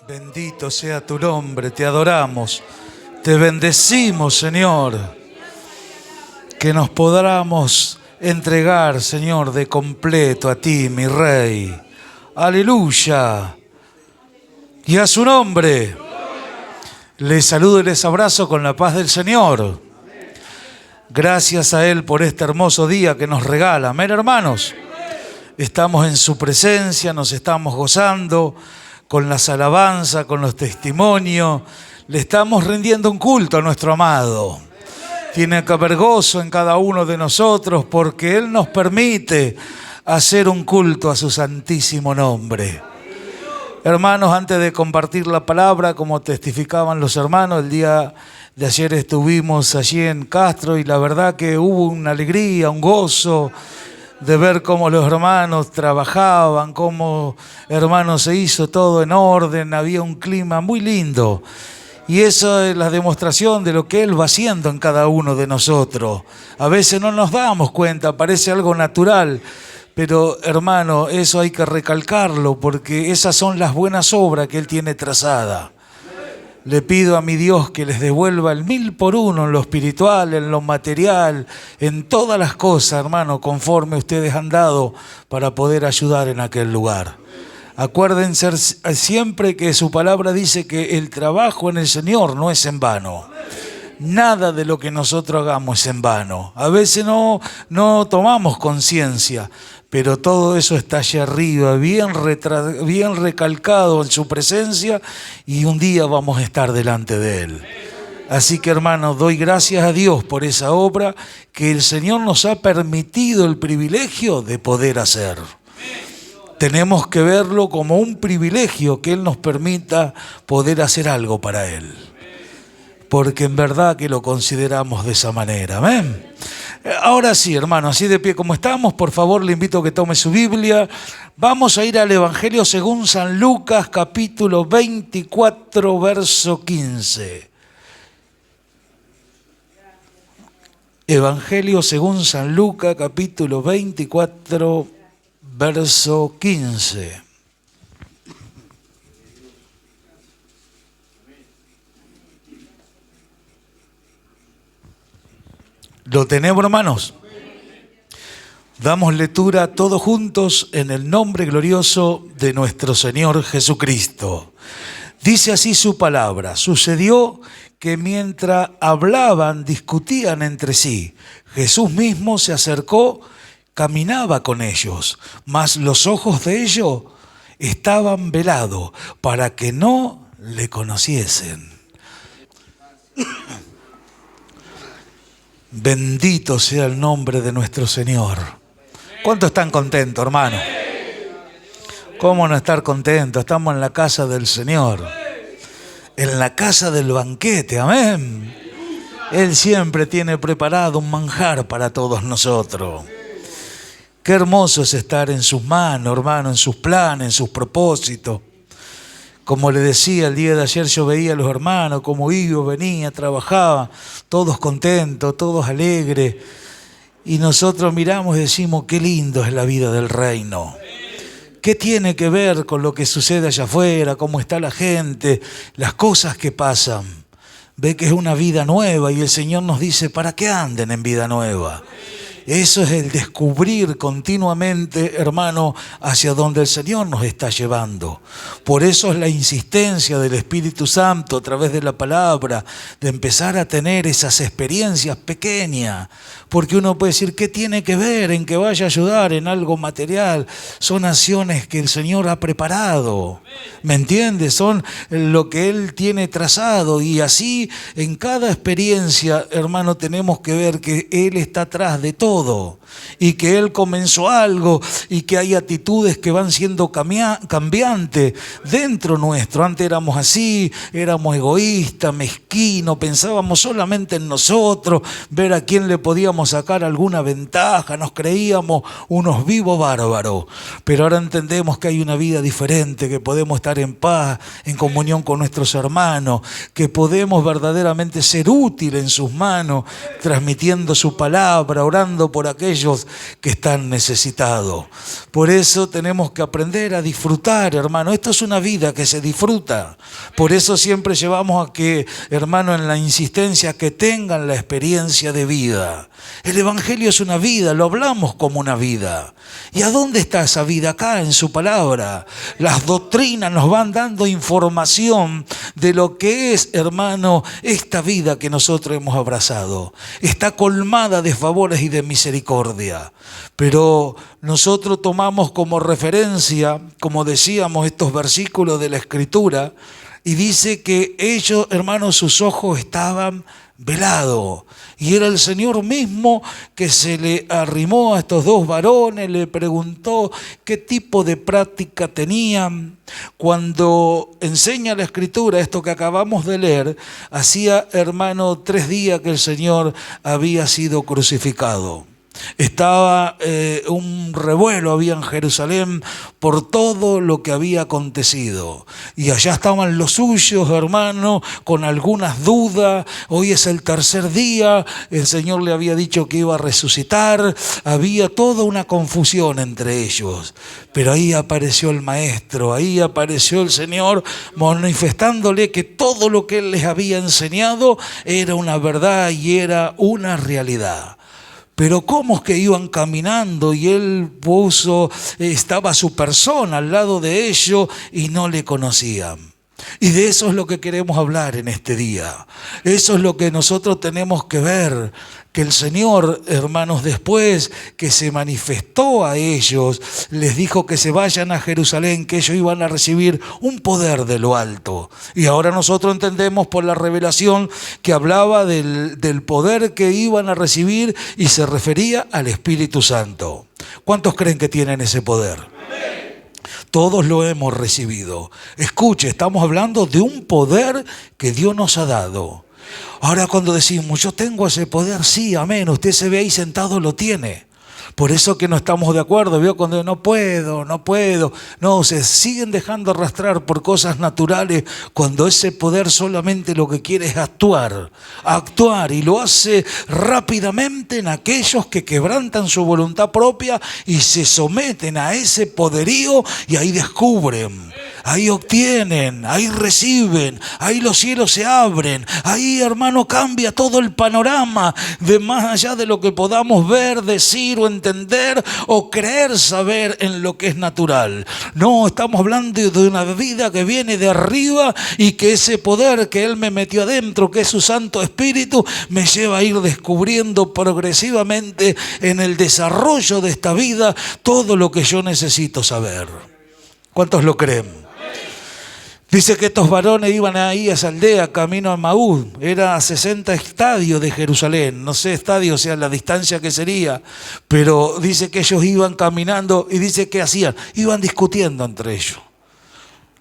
Bendito sea tu nombre, te adoramos, te bendecimos, Señor. Que nos podamos entregar, Señor, de completo a ti, mi Rey. Aleluya. Y a su nombre les saludo y les abrazo con la paz del Señor. Gracias a Él por este hermoso día que nos regala. Amén, hermanos. Estamos en su presencia, nos estamos gozando con las alabanzas, con los testimonios. Le estamos rindiendo un culto a nuestro amado. Tiene que haber gozo en cada uno de nosotros porque Él nos permite hacer un culto a su santísimo nombre. Hermanos, antes de compartir la palabra, como testificaban los hermanos, el día de ayer estuvimos allí en Castro y la verdad que hubo una alegría, un gozo de ver cómo los hermanos trabajaban, cómo, hermanos, se hizo todo en orden, había un clima muy lindo. Y eso es la demostración de lo que Él va haciendo en cada uno de nosotros. A veces no nos damos cuenta, parece algo natural, pero hermano, eso hay que recalcarlo porque esas son las buenas obras que Él tiene trazadas. Le pido a mi Dios que les devuelva el 1000 por uno en lo espiritual, en lo material, en todas las cosas, hermano, conforme ustedes han dado para poder ayudar en aquel lugar. Acuérdense siempre que su palabra dice que el trabajo en el Señor no es en vano. Nada de lo que nosotros hagamos es en vano. A veces no tomamos conciencia, pero todo eso está allá arriba, bien recalcado en su presencia y un día vamos a estar delante de Él. Así que, hermanos, doy gracias a Dios por esa obra que el Señor nos ha permitido el privilegio de poder hacer. Tenemos que verlo como un privilegio que Él nos permita poder hacer algo para Él. Porque en verdad que lo consideramos de esa manera. Amén. Ahora sí, hermano, así de pie como estamos, por favor le invito a que tome su Biblia. Vamos a ir al Evangelio según San Lucas, capítulo 24, verso 15. Evangelio según San Lucas, capítulo 24, verso 15. ¿Lo tenemos, hermanos? Damos lectura todos juntos en el nombre glorioso de nuestro Señor Jesucristo. Dice así su palabra: sucedió que mientras hablaban, discutían entre sí. Jesús mismo se acercó, caminaba con ellos, mas los ojos de ellos estaban velados para que no le conociesen. Bendito sea el nombre de nuestro Señor. ¿Cuántos están contentos, hermano? ¿Cómo no estar contentos? Estamos en la casa del Señor, en la casa del banquete, amén. Él siempre tiene preparado un manjar para todos nosotros. Qué hermoso es estar en sus manos, hermano, en sus planes, en sus propósitos. Como le decía, el día de ayer yo veía a los hermanos, como iba, venía, trabajaba, todos contentos, todos alegres. Y nosotros miramos y decimos, qué lindo es la vida del reino. ¿Qué tiene que ver con lo que sucede allá afuera, cómo está la gente, las cosas que pasan? Ve que es una vida nueva y el Señor nos dice, ¿para qué anden en vida nueva? Eso es el descubrir continuamente, hermano, hacia donde el Señor nos está llevando. Por eso es la insistencia del Espíritu Santo a través de la palabra, de empezar a tener esas experiencias pequeñas. Porque uno puede decir, ¿qué tiene que ver en que vaya a ayudar en algo material? Son acciones que el Señor ha preparado, ¿me entiendes? Son lo que Él tiene trazado y así en cada experiencia, hermano, tenemos que ver que Él está atrás de todo. Y que Él comenzó algo y que hay actitudes que van siendo cambiantes dentro nuestro. Antes éramos así, éramos egoístas, mezquinos, pensábamos solamente en nosotros, ver a quién le podíamos sacar alguna ventaja, nos creíamos unos vivos bárbaros. Pero ahora entendemos que hay una vida diferente, que podemos podemos estar en paz, en comunión con nuestros hermanos, que podemos verdaderamente ser útiles en sus manos, transmitiendo su palabra, orando por aquellos que están necesitados. Por eso tenemos que aprender a disfrutar, hermano. Esto es una vida que se disfruta. Por eso siempre llevamos a que, hermano, en la insistencia, que tengan la experiencia de vida. El Evangelio es una vida, lo hablamos como una vida. ¿Y a dónde está esa vida? Acá, en su palabra. Las doctrinas nos van dando información de lo que es, hermano, esta vida que nosotros hemos abrazado. Está colmada de favores y de misericordia. Pero nosotros tomamos como referencia, como decíamos, estos versículos de la Escritura, y dice que ellos, hermanos, sus ojos estaban velados. Y era el Señor mismo que se le arrimó a estos dos varones, le preguntó qué tipo de práctica tenían. Cuando enseña la Escritura, esto que acabamos de leer, hacía, hermano, 3 días que el Señor había sido crucificado. Estaba un revuelo había en Jerusalén por todo lo que había acontecido. Y allá estaban los suyos, hermano, con algunas dudas. Hoy es el 3er día, el Señor le había dicho que iba a resucitar. Había toda una confusión entre ellos. Pero ahí apareció el Maestro, ahí apareció el Señor manifestándole que todo lo que Él les había enseñado era una verdad y era una realidad. Pero cómo es que iban caminando y él estaba su persona al lado de ellos y no le conocían. Y de eso es lo que queremos hablar en este día. Eso es lo que nosotros tenemos que ver. Que el Señor, hermanos, después que se manifestó a ellos, les dijo que se vayan a Jerusalén, que ellos iban a recibir un poder de lo alto. Y ahora nosotros entendemos por la revelación que hablaba del poder que iban a recibir y se refería al Espíritu Santo. ¿Cuántos creen que tienen ese poder? Todos lo hemos recibido. Escuche, estamos hablando de un poder que Dios nos ha dado. Ahora cuando decimos, yo tengo ese poder, sí, amén, usted se ve ahí sentado, lo tiene. Por eso que no estamos de acuerdo, ¿vio? Cuando no puedo. No, se siguen dejando arrastrar por cosas naturales cuando ese poder solamente lo que quiere es actuar, y lo hace rápidamente en aquellos que quebrantan su voluntad propia y se someten a ese poderío y ahí descubren. Ahí obtienen, ahí reciben, ahí los cielos se abren, ahí, hermano, cambia todo el panorama de más allá de lo que podamos ver, decir o entender o creer saber en lo que es natural. No, estamos hablando de una vida que viene de arriba y que ese poder que Él me metió adentro, que es su Santo Espíritu, me lleva a ir descubriendo progresivamente en el desarrollo de esta vida todo lo que yo necesito saber. ¿Cuántos lo creen? Dice que estos varones iban ahí a esa aldea, camino a Emaús. Era a 60 estadios de Jerusalén. No sé, estadio, o sea, la distancia que sería. Pero dice que ellos iban caminando y dice que hacían. Iban discutiendo entre ellos.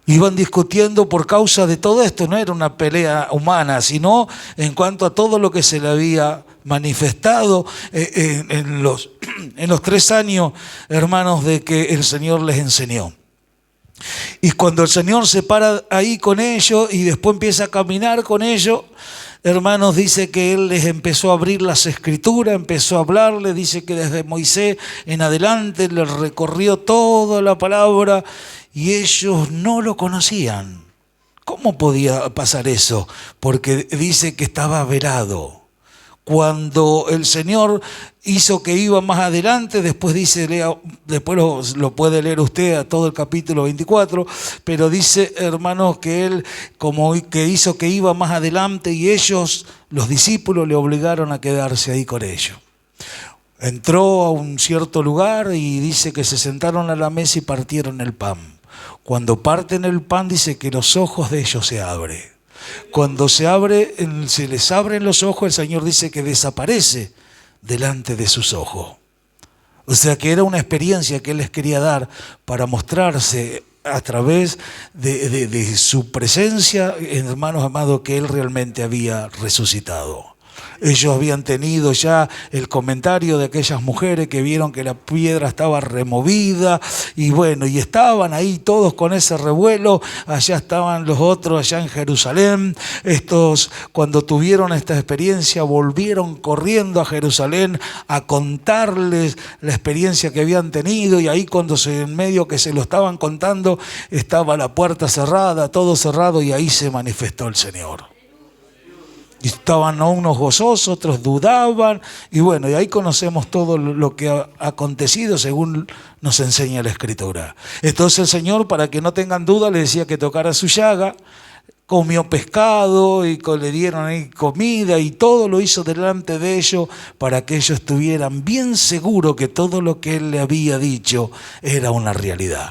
Iban discutiendo por causa de todo esto. No era una pelea humana, sino en cuanto a todo lo que se le había manifestado en los 3 años, hermanos, de que el Señor les enseñó. Y cuando el Señor se para ahí con ellos y después empieza a caminar con ellos, hermanos, dice que Él les empezó a abrir las Escrituras, empezó a hablarles, dice que desde Moisés en adelante les recorrió toda la palabra y ellos no lo conocían. ¿Cómo podía pasar eso? Porque dice que estaba velado. Cuando el Señor hizo que iba más adelante, después dice, después lo puede leer usted a todo el capítulo 24, pero dice, hermanos, que Él como que hizo que iba más adelante y ellos, los discípulos, le obligaron a quedarse ahí con ellos. Entró a un cierto lugar y dice que se sentaron a la mesa y partieron el pan. Cuando parten el pan dice que los ojos de ellos se abren. Cuando se les abren los ojos, el Señor dice que desaparece delante de sus ojos. O sea que era una experiencia que Él les quería dar para mostrarse a través de su presencia, hermanos amados, que Él realmente había resucitado. Ellos habían tenido ya el comentario de aquellas mujeres que vieron que la piedra estaba removida y bueno, y estaban ahí todos con ese revuelo. Allá estaban los otros, allá en Jerusalén. Estos, cuando tuvieron esta experiencia, volvieron corriendo a Jerusalén a contarles la experiencia que habían tenido, y ahí cuando en medio que se lo estaban contando, estaba la puerta cerrada, todo cerrado, y ahí se manifestó el Señor. Y estaban unos gozosos, otros dudaban, y bueno, y ahí conocemos todo lo que ha acontecido según nos enseña la Escritura. Entonces el Señor, para que no tengan duda, les decía que tocara su llaga, comió pescado y le dieron ahí comida y todo lo hizo delante de ellos para que ellos estuvieran bien seguros que todo lo que Él le había dicho era una realidad.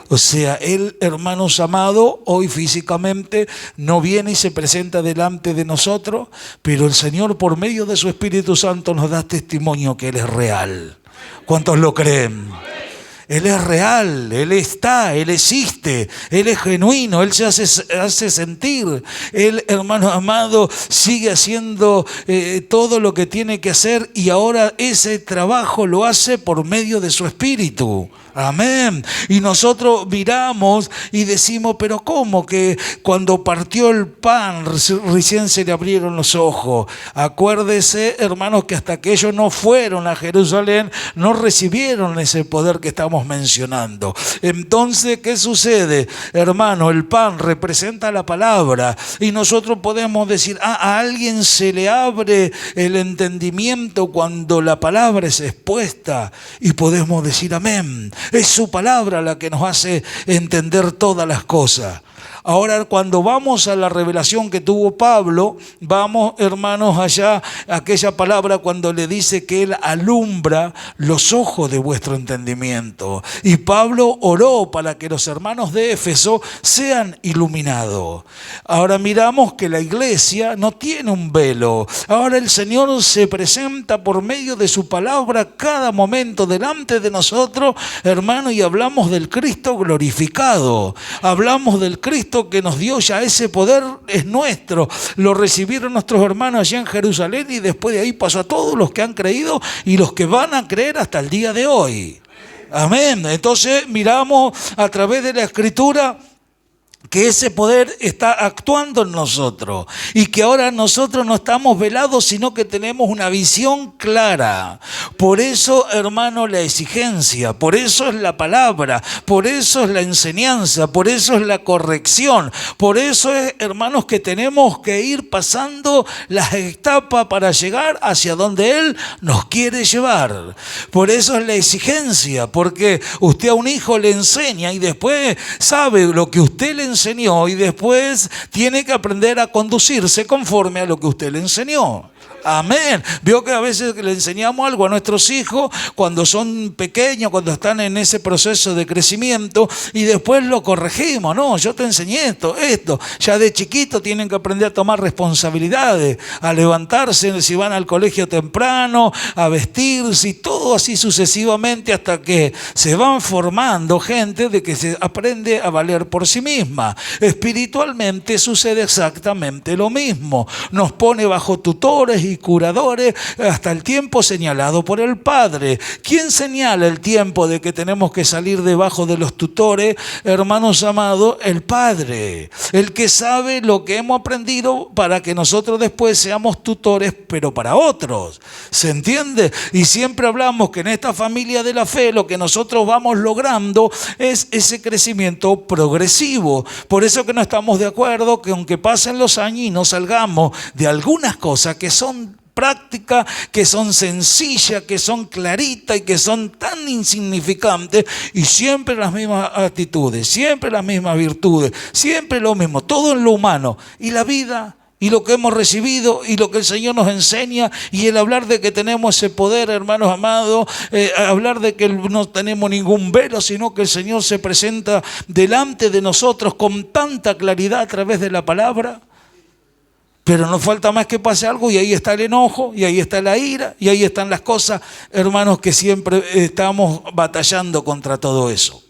O sea, Él, hermanos amados, hoy físicamente no viene y se presenta delante de nosotros, pero el Señor por medio de su Espíritu Santo nos da testimonio que Él es real. ¿Cuántos lo creen? Él es real, Él está, Él existe, Él es genuino, Él se hace sentir. Él, hermano amado, sigue haciendo todo lo que tiene que hacer, y ahora ese trabajo lo hace por medio de su Espíritu. Amén. Y nosotros miramos y decimos, pero ¿cómo que cuando partió el pan recién se le abrieron los ojos? Acuérdese, hermanos, que hasta que ellos no fueron a Jerusalén, no recibieron ese poder que estamos mencionando. Entonces, ¿qué sucede? Hermano, el pan representa la palabra, y nosotros podemos decir, a alguien se le abre el entendimiento cuando la palabra es expuesta, y podemos decir amén. Es su palabra la que nos hace entender todas las cosas. Ahora, cuando vamos a la revelación que tuvo Pablo, vamos, hermanos, allá, aquella palabra cuando le dice que Él alumbra los ojos de vuestro entendimiento. Y Pablo oró para que los hermanos de Éfeso sean iluminados. Ahora miramos que la iglesia no tiene un velo. Ahora el Señor se presenta por medio de su palabra cada momento delante de nosotros, hermanos, y hablamos del Cristo glorificado. Hablamos del Cristo que nos dio ya ese poder, es nuestro. Lo recibieron nuestros hermanos allá en Jerusalén, y después de ahí pasó a todos los que han creído y los que van a creer hasta el día de hoy. Amén. Entonces miramos a través de la Escritura que ese poder está actuando en nosotros, y que ahora nosotros no estamos velados, sino que tenemos una visión clara. Por eso, hermano, la exigencia, por eso es la palabra, por eso es la enseñanza, por eso es la corrección, por eso es, hermanos, que tenemos que ir pasando las etapas para llegar hacia donde Él nos quiere llevar. Por eso es la exigencia, porque usted a un hijo le enseña y después sabe lo que usted le enseñó, y después tiene que aprender a conducirse conforme a lo que usted le enseñó. Amén. Vio que a veces le enseñamos algo a nuestros hijos cuando son pequeños, cuando están en ese proceso de crecimiento, y después lo corregimos. No, yo te enseñé esto. Ya de chiquito tienen que aprender a tomar responsabilidades, a levantarse si van al colegio temprano, a vestirse, y todo así sucesivamente, hasta que se van formando gente de que se aprende a valer por sí misma. Espiritualmente sucede exactamente lo mismo. Nos pone bajo tutores y curadores hasta el tiempo señalado por el Padre. ¿Quién señala el tiempo de que tenemos que salir debajo de los tutores, hermanos amados? El Padre, el que sabe lo que hemos aprendido para que nosotros después seamos tutores, pero para otros. ¿Se entiende? Y siempre hablamos que en esta familia de la fe lo que nosotros vamos logrando es ese crecimiento progresivo. Por eso que no estamos de acuerdo que aunque pasen los años y no salgamos de algunas cosas que son prácticas, que son sencillas, que son claritas y que son tan insignificantes, y siempre las mismas actitudes, siempre las mismas virtudes, siempre lo mismo, todo en lo humano, y la vida, y lo que hemos recibido, y lo que el Señor nos enseña, y el hablar de que tenemos ese poder, hermanos amados, hablar de que no tenemos ningún velo, sino que el Señor se presenta delante de nosotros con tanta claridad a través de la palabra. Pero no falta más que pase algo, y ahí está el enojo, y ahí está la ira, y ahí están las cosas, hermanos, que siempre estamos batallando contra todo eso.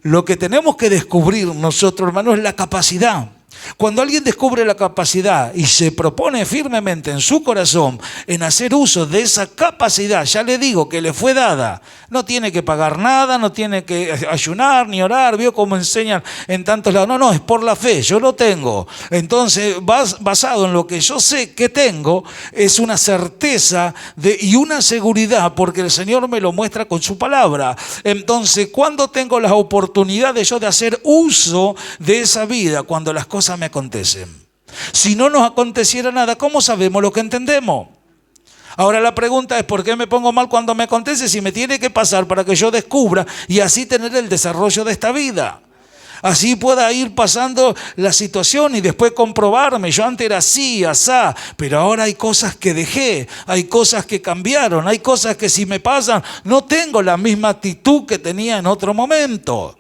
Lo que tenemos que descubrir nosotros, hermanos, es la capacidad. Cuando alguien descubre la capacidad y se propone firmemente en su corazón en hacer uso de esa capacidad, ya le digo que le fue dada, no tiene que pagar nada, no tiene que ayunar ni orar, vio cómo enseñan en tantos lados. No, es por la fe, yo lo tengo. Entonces, basado en lo que yo sé que tengo, es una certeza y una seguridad, porque el Señor me lo muestra con su palabra. Entonces, ¿cuándo tengo la oportunidad de yo de hacer uso de esa vida? Cuando las cosas me acontecen. Si no nos aconteciera nada, ¿cómo sabemos lo que entendemos? Ahora la pregunta es, ¿por qué me pongo mal cuando me acontece si me tiene que pasar para que yo descubra y así tener el desarrollo de esta vida? Así pueda ir pasando la situación y después comprobarme, yo antes era así, asá, pero ahora hay cosas que dejé, hay cosas que cambiaron, hay cosas que si me pasan no tengo la misma actitud que tenía en otro momento.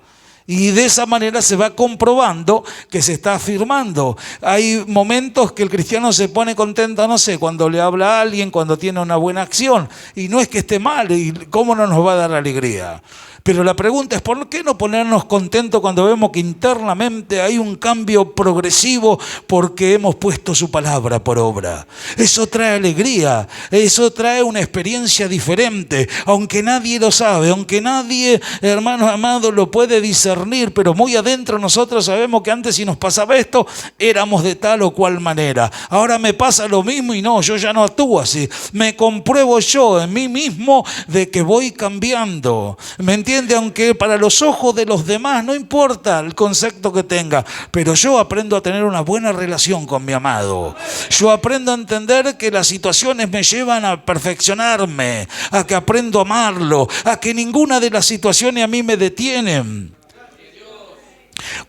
Y de esa manera se va comprobando que se está afirmando. Hay momentos que el cristiano se pone contento, no sé, cuando le habla a alguien, cuando tiene una buena acción. Y no es que esté mal, y cómo no nos va a dar alegría. Pero la pregunta es, ¿por qué no ponernos contentos cuando vemos que internamente hay un cambio progresivo porque hemos puesto su palabra por obra? Eso trae alegría, eso trae una experiencia diferente, aunque nadie lo sabe, aunque nadie, hermanos amados, lo puede discernir, pero muy adentro nosotros sabemos que antes si nos pasaba esto, éramos de tal o cual manera. Ahora me pasa lo mismo y no, yo ya no actúo así. Me compruebo yo en mí mismo de que voy cambiando. ¿Me entiendes? Aunque para los ojos de los demás no importa el concepto que tenga, pero yo aprendo a tener una buena relación con mi amado. Yo aprendo a entender que las situaciones me llevan a perfeccionarme, a que aprendo a amarlo, a que ninguna de las situaciones a mí me detienen.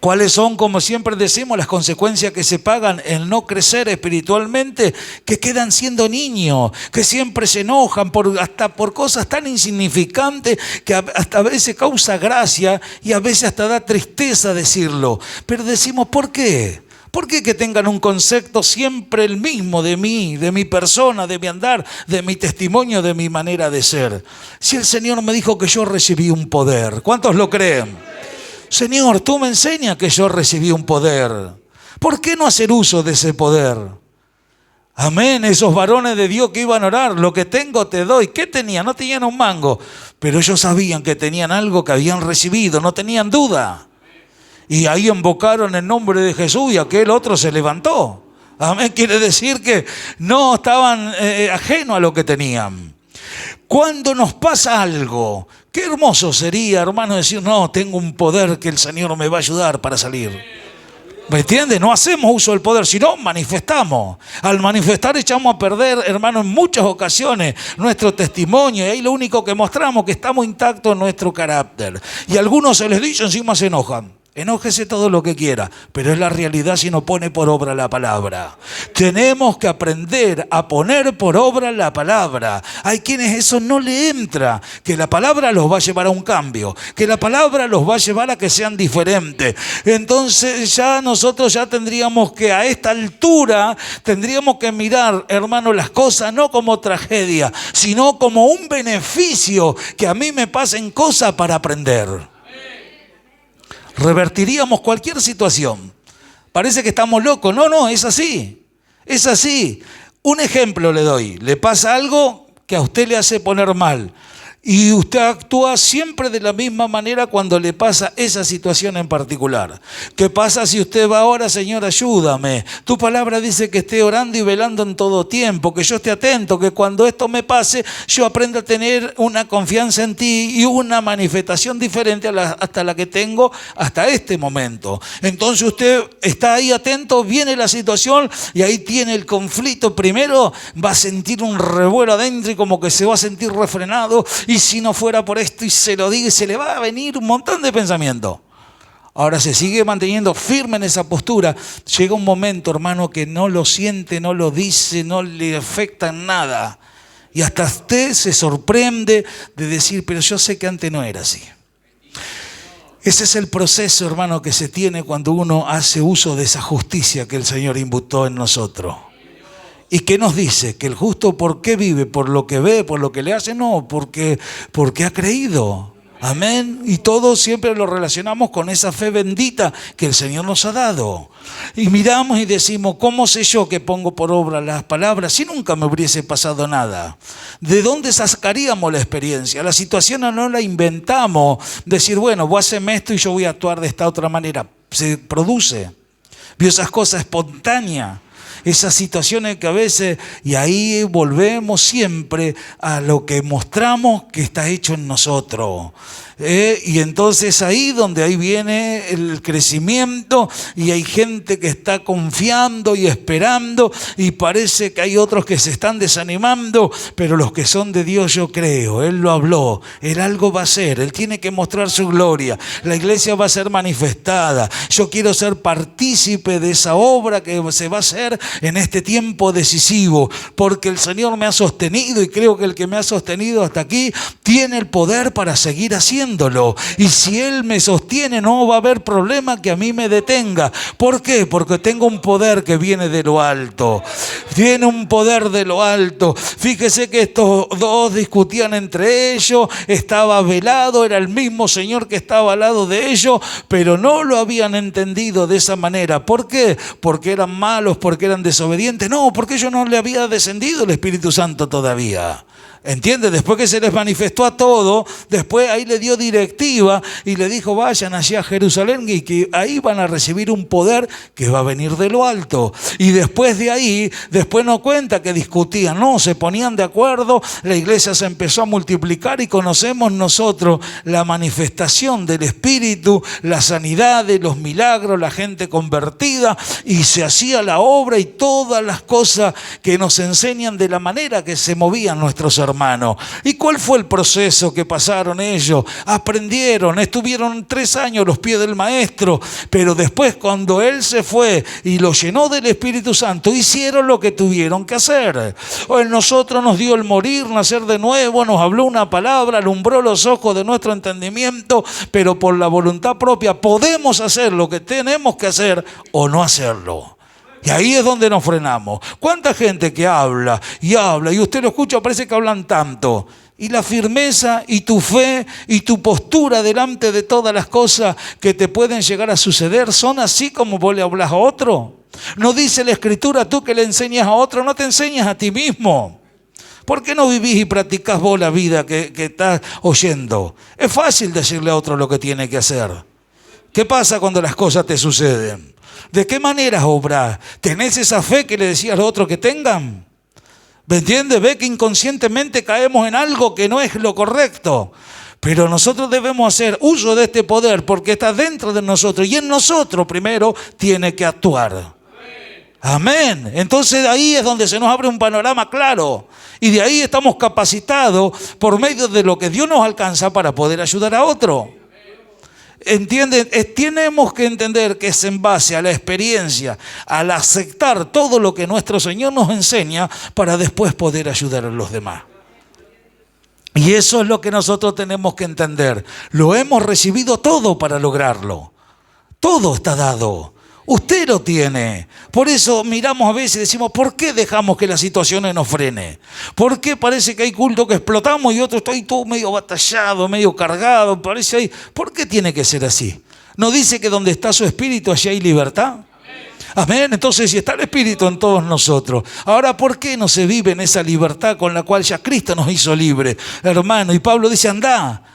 ¿Cuáles son, como siempre decimos, las consecuencias que se pagan en no crecer espiritualmente? Que quedan siendo niños, que siempre se enojan hasta por cosas tan insignificantes que hasta a veces causa gracia y a veces hasta da tristeza decirlo. Pero decimos, ¿por qué? ¿Por qué que tengan un concepto siempre el mismo de mí, de mi persona, de mi andar, de mi testimonio, de mi manera de ser? Si el Señor me dijo que yo recibí un poder, ¿cuántos lo creen? Señor, tú me enseñas que yo recibí un poder. ¿Por qué no hacer uso de ese poder? Amén, esos varones de Dios que iban a orar, lo que tengo te doy. ¿Qué tenían? No tenían un mango, pero ellos sabían que tenían algo que habían recibido, no tenían duda. Y ahí invocaron el nombre de Jesús y aquel otro se levantó. Amén, quiere decir que no estaban ajenos a lo que tenían. Cuando nos pasa algo, qué hermoso sería, hermano, decir, no, tengo un poder que el Señor me va a ayudar para salir. ¿Me entiendes? No hacemos uso del poder, sino manifestamos. Al manifestar echamos a perder, hermano, en muchas ocasiones nuestro testimonio. Y ahí lo único que mostramos es que estamos intactos en nuestro carácter. Y a algunos se les dice, encima se enojan. Enójese todo lo que quiera, pero es la realidad si no pone por obra la palabra. Tenemos que aprender a poner por obra la palabra. Hay quienes eso no le entra, que la palabra los va a llevar a un cambio, que la palabra los va a llevar a que sean diferentes. Entonces ya nosotros ya tendríamos que a esta altura, tendríamos que mirar, hermano, las cosas no como tragedia, sino como un beneficio que a mí me pasen cosas para aprender. Revertiríamos cualquier situación. Parece que estamos locos. No, es así. Es así. Un ejemplo le doy. Le pasa algo que a usted le hace poner mal. Y usted actúa siempre de la misma manera cuando le pasa esa situación en particular. ¿Qué pasa si usted va ahora, Señor, ayúdame? Tu palabra dice que esté orando y velando en todo tiempo, que yo esté atento, que cuando esto me pase, yo aprenda a tener una confianza en ti y una manifestación diferente hasta la que tengo hasta este momento. Entonces usted está ahí atento, viene la situación y ahí tiene el conflicto. Primero va a sentir un revuelo adentro y como que se va a sentir refrenado. Y si no fuera por esto y se lo diga, se le va a venir un montón de pensamientos. Ahora se sigue manteniendo firme en esa postura. Llega un momento, hermano, que no lo siente, no lo dice, no le afecta en nada. Y hasta usted se sorprende de decir, pero yo sé que antes no era así. Ese es el proceso, hermano, que se tiene cuando uno hace uso de esa justicia que el Señor imputó en nosotros. ¿Y qué nos dice? Que el justo, ¿por qué vive? ¿Por lo que ve? ¿Por lo que le hace? No, porque ha creído. Amén. Y todo siempre lo relacionamos con esa fe bendita que el Señor nos ha dado. Y miramos y decimos, ¿cómo sé yo que pongo por obra las palabras si nunca me hubiese pasado nada? ¿De dónde sacaríamos la experiencia? La situación no la inventamos. Decir, bueno, vos haceme esto y yo voy a actuar de esta otra manera. Se produce. Vio esas cosas espontáneas. Esas situaciones que a veces, y ahí volvemos siempre a lo que mostramos que está hecho en nosotros. Y entonces ahí viene el crecimiento y hay gente que está confiando y esperando y parece que hay otros que se están desanimando, pero los que son de Dios yo creo, Él lo habló, Él algo va a hacer, Él tiene que mostrar su gloria, la iglesia va a ser manifestada, yo quiero ser partícipe de esa obra que se va a hacer en este tiempo decisivo, porque el Señor me ha sostenido y creo que el que me ha sostenido hasta aquí tiene el poder para seguir haciéndolo. Y si Él me sostiene, no va a haber problema que a mí me detenga. ¿Por qué? Porque tengo un poder que viene de lo alto. Tiene un poder de lo alto. Fíjese que estos dos discutían entre ellos, estaba velado, era el mismo Señor que estaba al lado de ellos, pero no lo habían entendido de esa manera. ¿Por qué? Porque eran malos, porque eran desobedientes. No, porque ellos no le había descendido el Espíritu Santo todavía. ¿Entiendes? Después que se les manifestó a todo, después ahí le dio directiva y le dijo, vayan allá a Jerusalén y que ahí van a recibir un poder que va a venir de lo alto. Y después de ahí, después no cuenta que discutían, no, se ponían de acuerdo, la iglesia se empezó a multiplicar y conocemos nosotros la manifestación del Espíritu, la sanidad de los milagros, la gente convertida y se hacía la obra y todas las cosas que nos enseñan de la manera que se movían nuestros hermanos. ¿Y cuál fue el proceso que pasaron ellos? Aprendieron, estuvieron 3 años a los pies del maestro, pero después cuando él se fue y lo llenó del Espíritu Santo, hicieron lo que tuvieron que hacer. En nosotros nos dio el morir, nacer de nuevo, nos habló una palabra, alumbró los ojos de nuestro entendimiento, pero por la voluntad propia podemos hacer lo que tenemos que hacer o no hacerlo. Y ahí es donde nos frenamos. ¿Cuánta gente que habla y usted lo escucha, parece que hablan tanto? Y la firmeza y tu fe y tu postura delante de todas las cosas que te pueden llegar a suceder son así como vos le hablas a otro. No dice la Escritura, tú que le enseñas a otro, no te enseñas a ti mismo. ¿Por qué no vivís y practicás vos la vida que estás oyendo? Es fácil decirle a otro lo que tiene que hacer. ¿Qué pasa cuando las cosas te suceden? ¿De qué manera obrás? ¿Tenés esa fe que le decías a los otros que tengan? ¿Me entiendes? Ve que inconscientemente caemos en algo que no es lo correcto. Pero nosotros debemos hacer uso de este poder porque está dentro de nosotros y en nosotros primero tiene que actuar. Amén. Entonces ahí es donde se nos abre un panorama claro. Y de ahí estamos capacitados por medio de lo que Dios nos alcanza para poder ayudar a otro. ¿Entienden? Tenemos que entender que es en base a la experiencia, al aceptar todo lo que nuestro Señor nos enseña para después poder ayudar a los demás. Y eso es lo que nosotros tenemos que entender. Lo hemos recibido todo para lograrlo. Todo está dado. Usted lo tiene. Por eso miramos a veces y decimos, ¿por qué dejamos que las situaciones nos frenen? ¿Por qué parece que hay cultos que explotamos y otros estoy todo medio batallado, medio cargado? Parece ahí. ¿Por qué tiene que ser así? ¿No dice que donde está su espíritu, allí hay libertad? Amén. Entonces, si está el Espíritu en todos nosotros, ahora, ¿por qué no se vive en esa libertad con la cual ya Cristo nos hizo libre, hermano? Y Pablo dice,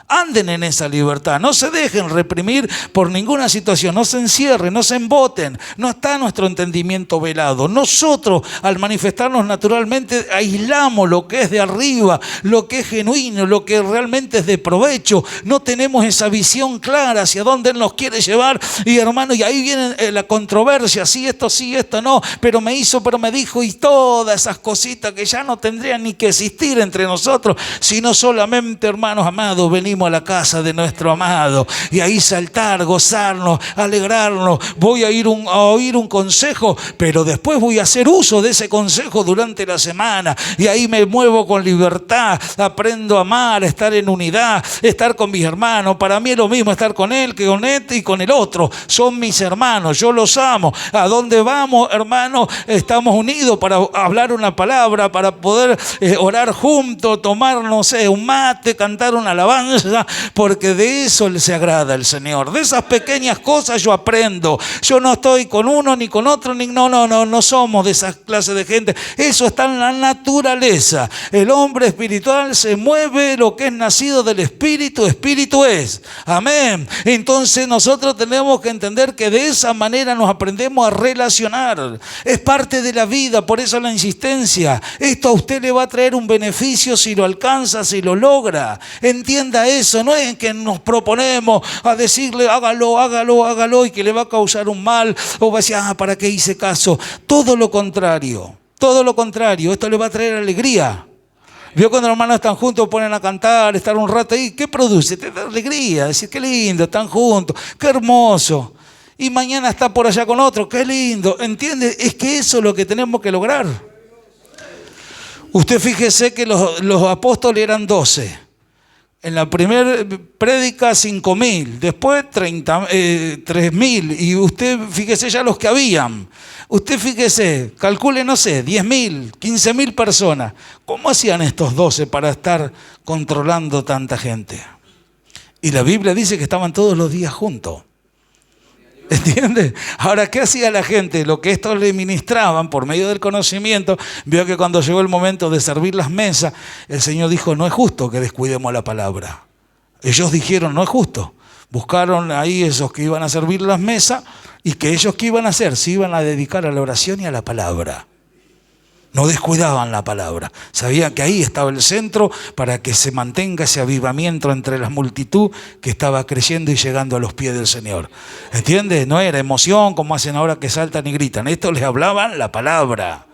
anden en esa libertad, no se dejen reprimir por ninguna situación, no se encierren, no se emboten, no está nuestro entendimiento velado. Nosotros, al manifestarnos naturalmente, aislamos lo que es de arriba, lo que es genuino, lo que realmente es de provecho. No tenemos esa visión clara hacia dónde Él nos quiere llevar. Y hermano, y ahí viene la controversia, sí, esto no, pero me hizo, pero me dijo, y todas esas cositas que ya no tendrían ni que existir entre nosotros, sino solamente, hermanos amados, venimos a la casa de nuestro amado y ahí saltar, gozarnos, alegrarnos. Voy a oír un consejo, pero después voy a hacer uso de ese consejo durante la semana y ahí me muevo con libertad, aprendo a amar, a estar en unidad, estar con mis hermanos. Para mí es lo mismo estar con él que con este y con el otro. Son mis hermanos, yo los amo. ¿A dónde vamos, hermanos? Estamos unidos para hablar una palabra, para poder orar juntos, tomar, no sé, un mate, cantar una alabanza. aleluya, porque de eso se agrada el Señor. De esas pequeñas cosas yo aprendo. Yo no estoy con uno ni con otro, no somos de esa clase de gente. Eso está en la naturaleza. El hombre espiritual se mueve, lo que es nacido del Espíritu, Espíritu es. Amén. Entonces nosotros tenemos que entender que de esa manera nos aprendemos a relacionar. Es parte de la vida, por eso la insistencia. Esto a usted le va a traer un beneficio si lo alcanza, si lo logra. Entienda eso, no es que nos proponemos a decirle hágalo y que le va a causar un mal o va a decir, ¿para qué hice caso? Todo lo contrario, esto le va a traer alegría. Vio cuando los hermanos están juntos, ponen a cantar, estar un rato ahí, ¿qué produce? Te da alegría, decir, qué lindo, están juntos, qué hermoso. Y mañana está por allá con otro, qué lindo, ¿entiende? Es que eso es lo que tenemos que lograr. Usted fíjese que los apóstoles eran 12. En la primera prédica 5.000, después 3.000, y usted fíjese ya los que habían. Usted fíjese, calcule, no sé, 10.000, 15.000 personas. ¿Cómo hacían estos 12 para estar controlando tanta gente? Y la Biblia dice que estaban todos los días juntos. ¿Entiende? Ahora, ¿qué hacía la gente? Lo que estos le ministraban por medio del conocimiento, vio que cuando llegó el momento de servir las mesas, el Señor dijo, no es justo que descuidemos la palabra. Ellos dijeron, no es justo. Buscaron ahí esos que iban a servir las mesas y que ellos ¿qué iban a hacer? Se iban a dedicar a la oración y a la palabra. No descuidaban la palabra. Sabían que ahí estaba el centro para que se mantenga ese avivamiento entre la multitud que estaba creciendo y llegando a los pies del Señor. ¿Entiendes? No era emoción como hacen ahora que saltan y gritan. Esto les hablaban la palabra.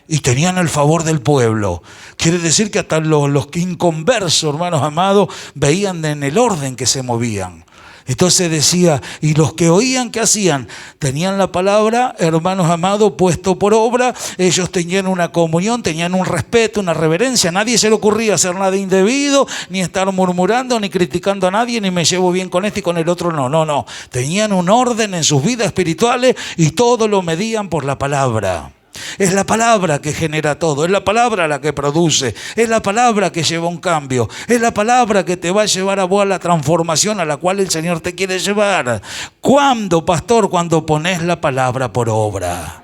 Y tenían el favor del pueblo. Quiere decir que hasta los inconversos, hermanos amados, veían en el orden que se movían. Entonces decía, y los que oían, ¿qué hacían? Tenían la palabra, hermanos amados, puesto por obra. Ellos tenían una comunión, tenían un respeto, una reverencia. A nadie se le ocurría hacer nada indebido, ni estar murmurando, ni criticando a nadie, ni me llevo bien con este y con el otro. No. Tenían un orden en sus vidas espirituales y todo lo medían por la palabra. Es la palabra que genera todo, es la palabra la que produce, es la palabra que lleva un cambio, es la palabra que te va a llevar a vos a la transformación a la cual el Señor te quiere llevar. ¿Cuándo, pastor? Cuando pones la palabra por obra.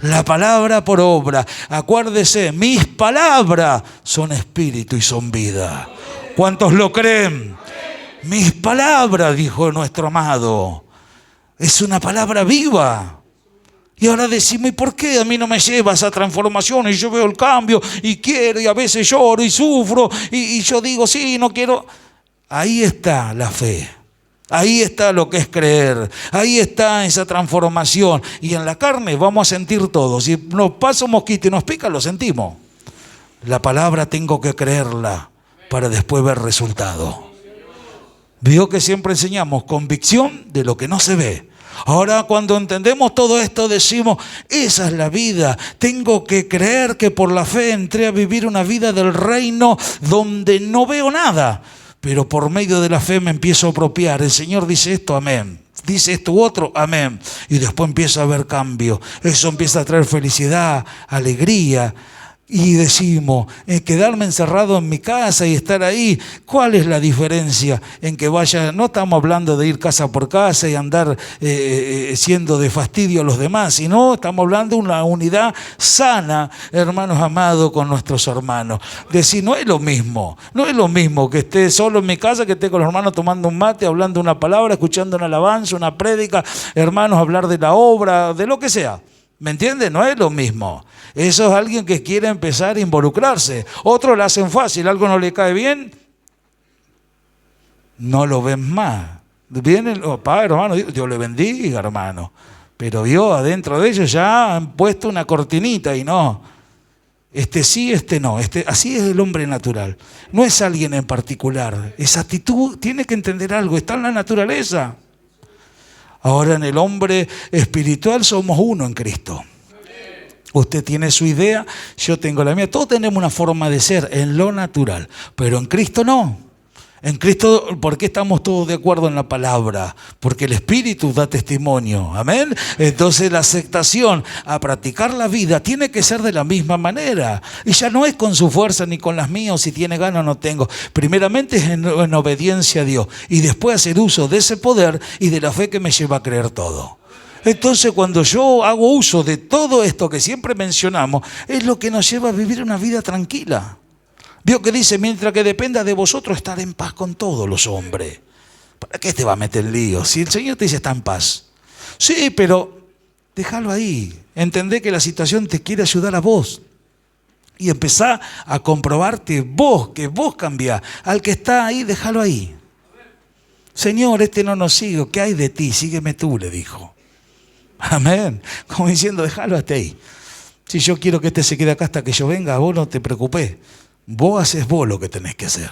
La palabra por obra. Acuérdese, mis palabras son espíritu y son vida. ¿Cuántos lo creen? Mis palabras, dijo nuestro amado, es una palabra viva. Y ahora decimos, ¿y por qué a mí no me lleva esa transformación? Y yo veo el cambio y quiero y a veces lloro y sufro y yo digo, sí, no quiero. Ahí está la fe. Ahí está lo que es creer. Ahí está esa transformación. Y en la carne vamos a sentir todo. Si nos pasa un mosquito y nos pica, lo sentimos. La palabra tengo que creerla para después ver resultado. Vio que siempre enseñamos convicción de lo que no se ve. Ahora cuando entendemos todo esto decimos, esa es la vida. Tengo que creer que por la fe entré a vivir una vida del reino donde no veo nada. Pero por medio de la fe me empiezo a apropiar. El Señor dice esto, amén. Dice esto u otro, amén. Y después empieza a haber cambio. Eso empieza a traer felicidad, alegría. Y decimos, quedarme encerrado en mi casa y estar ahí, ¿cuál es la diferencia en que vaya? No estamos hablando de ir casa por casa y andar siendo de fastidio a los demás, sino estamos hablando de una unidad sana, hermanos amados, con nuestros hermanos. Decir, no es lo mismo que esté solo en mi casa, que esté con los hermanos tomando un mate, hablando una palabra, escuchando una alabanza, una prédica, hermanos, hablar de la obra, de lo que sea. ¿Me entiende? No es lo mismo. Eso es alguien que quiere empezar a involucrarse. Otros lo hacen fácil, algo no le cae bien, no lo ven más. Vienen, hermano, Dios le bendiga, hermano. Pero vio, adentro de ellos ya han puesto una cortinita y no. Este sí, este no. Así es el hombre natural. No es alguien en particular. Esa actitud tiene que entender algo, está en la naturaleza. Ahora en el hombre espiritual somos uno en Cristo. Usted tiene su idea, yo tengo la mía. Todos tenemos una forma de ser en lo natural, pero en Cristo no. En Cristo, ¿por qué estamos todos de acuerdo en la palabra? Porque el Espíritu da testimonio, amén. Entonces la aceptación a practicar la vida tiene que ser de la misma manera. Y ya no es con su fuerza ni con las mías, si tiene ganas o no tengo. Primeramente es en obediencia a Dios y después hacer uso de ese poder y de la fe que me lleva a creer todo. Entonces cuando yo hago uso de todo esto que siempre mencionamos, es lo que nos lleva a vivir una vida tranquila. Vio que dice, mientras que dependa de vosotros, estar en paz con todos los hombres. ¿Para qué te va a meter en lío? Si el Señor te dice, está en paz. Sí, pero déjalo ahí. Entendé que la situación te quiere ayudar a vos. Y empezá a comprobarte vos, que vos cambiás. Al que está ahí, déjalo ahí. Señor, este no nos sigue. ¿Qué hay de ti? Sígueme tú, le dijo. Amén. Como diciendo, déjalo hasta ahí. Si yo quiero que este se quede acá hasta que yo venga, vos no te preocupes. Vos haces vos lo que tenés que hacer.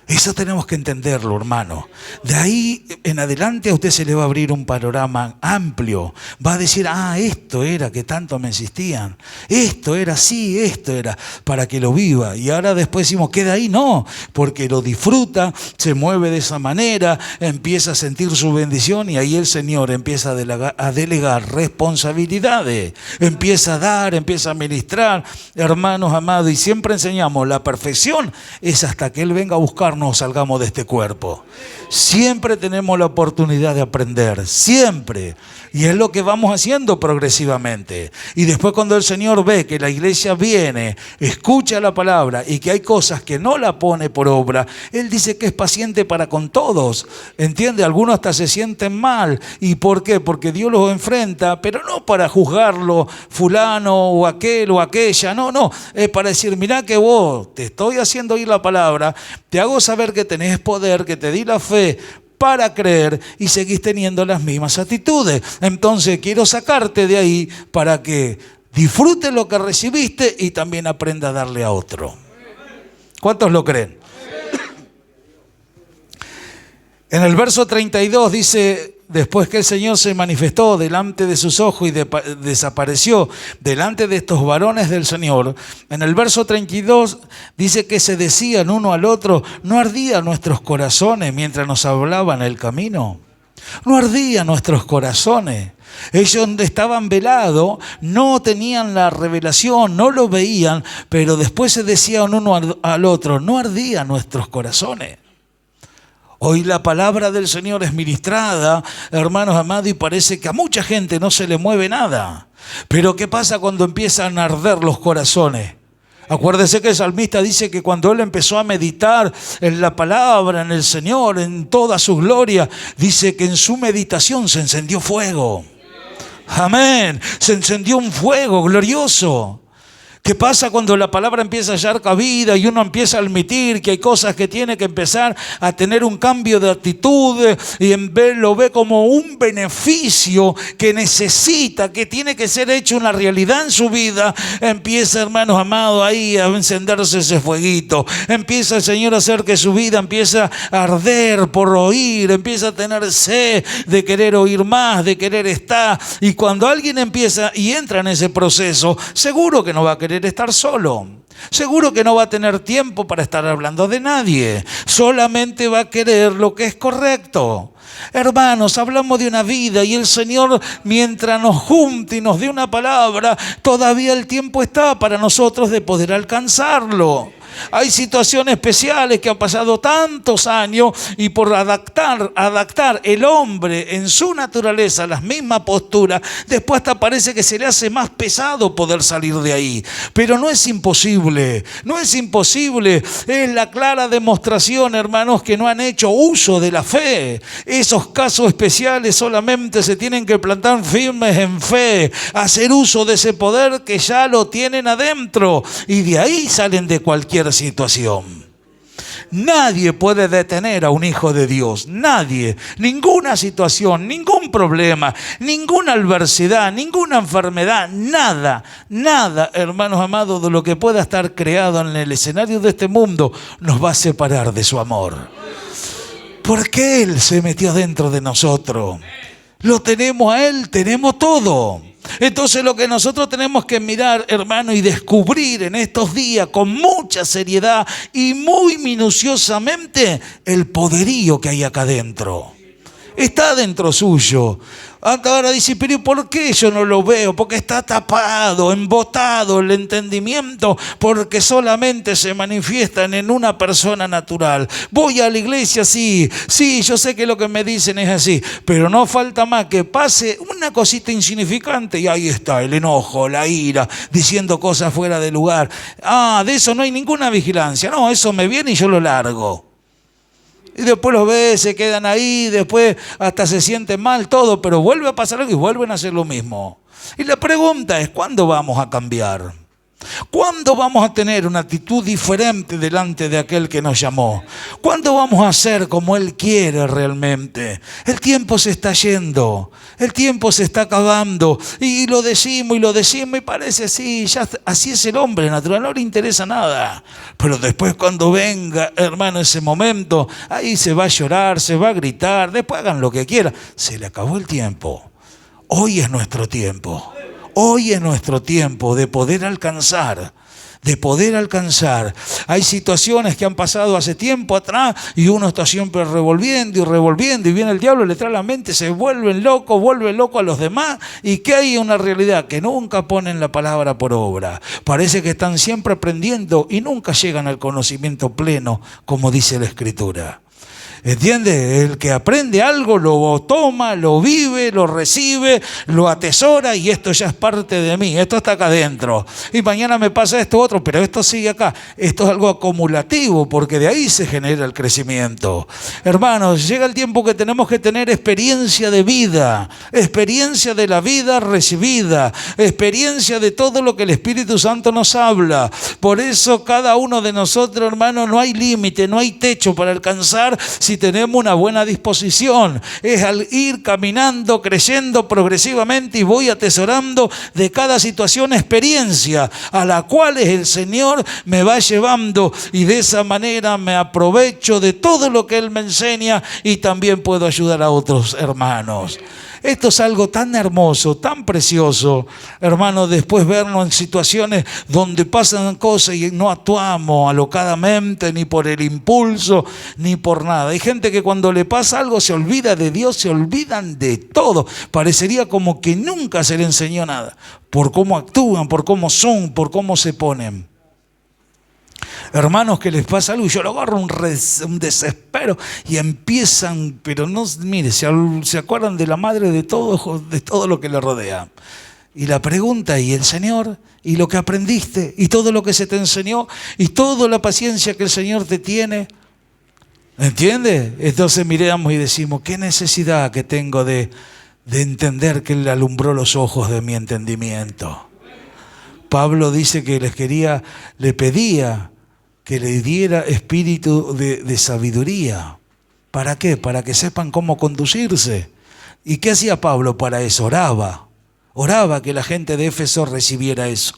Eso tenemos que entenderlo, hermano. De ahí en adelante a usted se le va a abrir un panorama amplio. Va a decir, esto era que tanto me insistían. Esto era, sí, esto era, para que lo viva. Y ahora después decimos, queda ahí, no, porque lo disfruta, se mueve de esa manera, empieza a sentir su bendición y ahí el Señor empieza a delegar responsabilidades. Empieza a dar, empieza a ministrar, hermanos amados. Y siempre enseñamos, la perfección es hasta que Él venga a buscarnos. Salgamos de este cuerpo. Siempre tenemos la oportunidad de aprender, siempre. Y es lo que vamos haciendo progresivamente. Y después cuando el Señor ve que la iglesia viene, escucha la palabra y que hay cosas que no la pone por obra, Él dice que es paciente para con todos. ¿Entiende? Algunos hasta se sienten mal. ¿Y por qué? Porque Dios los enfrenta, pero no para juzgarlo, fulano o aquel o aquella. No. Es para decir, mirá que vos te estoy haciendo oír la palabra, te hago saber que tenés poder, que te di la fe para creer y seguís teniendo las mismas actitudes. Entonces quiero sacarte de ahí para que disfrutes lo que recibiste y también aprenda a darle a otro. ¿Cuántos lo creen? En el verso 32 dice, después que el Señor se manifestó delante de sus ojos y desapareció delante de estos varones del Señor, en el verso 32 dice que se decían uno al otro, ¿no ardían nuestros corazones mientras nos hablaban el camino? No ardían nuestros corazones. Ellos estaban velados, no tenían la revelación, no lo veían, pero después se decían uno al otro, ¿no ardían nuestros corazones? Hoy la palabra del Señor es ministrada, hermanos amados, y parece que a mucha gente no se le mueve nada. Pero ¿qué pasa cuando empiezan a arder los corazones? Acuérdese que el salmista dice que cuando él empezó a meditar en la palabra, en el Señor, en toda su gloria, dice que en su meditación se encendió fuego. Amén. Se encendió un fuego glorioso. ¿Qué pasa cuando la palabra empieza a hallar cabida y uno empieza a admitir que hay cosas que tiene que empezar a tener un cambio de actitud y lo ve como un beneficio que necesita, que tiene que ser hecho una realidad en su vida? Empieza, hermanos amados, ahí a encenderse ese fueguito. Empieza el Señor a hacer que su vida empieza a arder por oír, empieza a tener sed de querer oír más, de querer estar. Y cuando alguien empieza y entra en ese proceso, seguro que no va a querer estar solo. Seguro que no va a tener tiempo para estar hablando de nadie. Solamente va a querer lo que es correcto. Hermanos, hablamos de una vida y el Señor, mientras nos junte y nos dé una palabra, todavía el tiempo está para nosotros de poder alcanzarlo. Hay situaciones especiales que han pasado tantos años y por adaptar el hombre en su naturaleza a las mismas posturas, después hasta parece que se le hace más pesado poder salir de ahí. Pero no es imposible, no es imposible. Es la clara demostración, hermanos, que no han hecho uso de la fe. Esos casos especiales solamente se tienen que plantar firmes en fe, hacer uso de ese poder que ya lo tienen adentro y de ahí salen de cualquier situación. Nadie puede detener a un hijo de Dios, nadie, ninguna situación, ningún problema, ninguna adversidad, ninguna enfermedad, nada, hermanos amados, de lo que pueda estar creado en el escenario de este mundo nos va a separar de su amor. Porque Él se metió dentro de nosotros. Lo tenemos a Él, tenemos todo. Entonces lo que nosotros tenemos que mirar, hermano, y descubrir en estos días con mucha seriedad y muy minuciosamente el poderío que hay acá adentro. Está dentro suyo. Ahora dice, pero ¿por qué yo no lo veo? Porque está tapado, embotado el entendimiento, porque solamente se manifiestan en una persona natural. Voy a la iglesia, sí, yo sé que lo que me dicen es así, pero no falta más que pase una cosita insignificante y ahí está el enojo, la ira, diciendo cosas fuera de lugar. De eso no hay ninguna vigilancia. No, eso me viene y yo lo largo. Y después los ves, se quedan ahí, después hasta se sienten mal, todo, pero vuelve a pasar algo y vuelven a hacer lo mismo. Y la pregunta es, ¿cuándo vamos a cambiar? ¿Cuándo vamos a tener una actitud diferente delante de aquel que nos llamó? ¿Cuándo vamos a ser como Él quiere realmente? El tiempo se está yendo, el tiempo se está acabando y lo decimos y parece así, ya así es el hombre natural, no le interesa nada. Pero después cuando venga, hermano, ese momento, ahí se va a llorar, se va a gritar, después hagan lo que quieran. Se le acabó el tiempo. Hoy es nuestro tiempo. Hoy es nuestro tiempo de poder alcanzar. Hay situaciones que han pasado hace tiempo atrás y uno está siempre revolviendo y viene el diablo, le trae a la mente, se vuelve loco a los demás. ¿Y qué hay? Una realidad que nunca ponen la palabra por obra. Parece que están siempre aprendiendo y nunca llegan al conocimiento pleno, como dice la Escritura. ¿Entiende? El que aprende algo lo toma, lo vive, lo recibe, lo atesora y esto ya es parte de mí, esto está acá adentro. Y mañana me pasa esto otro, pero esto sigue acá. Esto es algo acumulativo porque de ahí se genera el crecimiento. Hermanos, llega el tiempo que tenemos que tener experiencia de vida, experiencia de la vida recibida, experiencia de todo lo que el Espíritu Santo nos habla. Por eso cada uno de nosotros, hermanos, no hay límite, no hay techo para alcanzar si tenemos una buena disposición. Es al ir caminando, creyendo progresivamente y voy atesorando de cada situación experiencia a la cual el Señor me va llevando y de esa manera me aprovecho de todo lo que Él me enseña y también puedo ayudar a otros hermanos. Esto es algo tan hermoso, tan precioso, hermano, después vernos en situaciones donde pasan cosas y no actuamos alocadamente, ni por el impulso, ni por nada. Hay gente que cuando le pasa algo se olvida de Dios, se olvidan de todo. Parecería como que nunca se le enseñó nada, por cómo actúan, por cómo son, por cómo se ponen. Hermanos que les pasa algo y yo lo agarro un desespero y empiezan, pero no, mire, se acuerdan de la madre de todo lo que le rodea. Y la pregunta, ¿y el Señor? ¿Y lo que aprendiste? ¿Y todo lo que se te enseñó? ¿Y toda la paciencia que el Señor te tiene? ¿Entiendes? Entonces miramos y decimos, ¿qué necesidad que tengo de entender que Él alumbró los ojos de mi entendimiento? Pablo dice que le pedía que le diera espíritu de sabiduría. ¿Para qué? Para que sepan cómo conducirse. ¿Y qué hacía Pablo para eso? Oraba que la gente de Éfeso recibiera eso.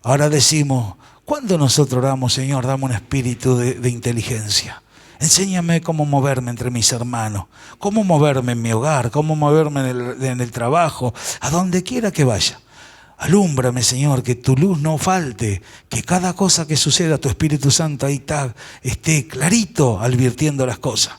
Ahora decimos, ¿cuándo nosotros oramos, Señor, dame un espíritu de inteligencia? Enséñame cómo moverme entre mis hermanos, cómo moverme en mi hogar, cómo moverme en el trabajo, a donde quiera que vaya. Alúmbrame, Señor, que tu luz no falte, que cada cosa que suceda, tu Espíritu Santo ahí esté clarito advirtiendo las cosas.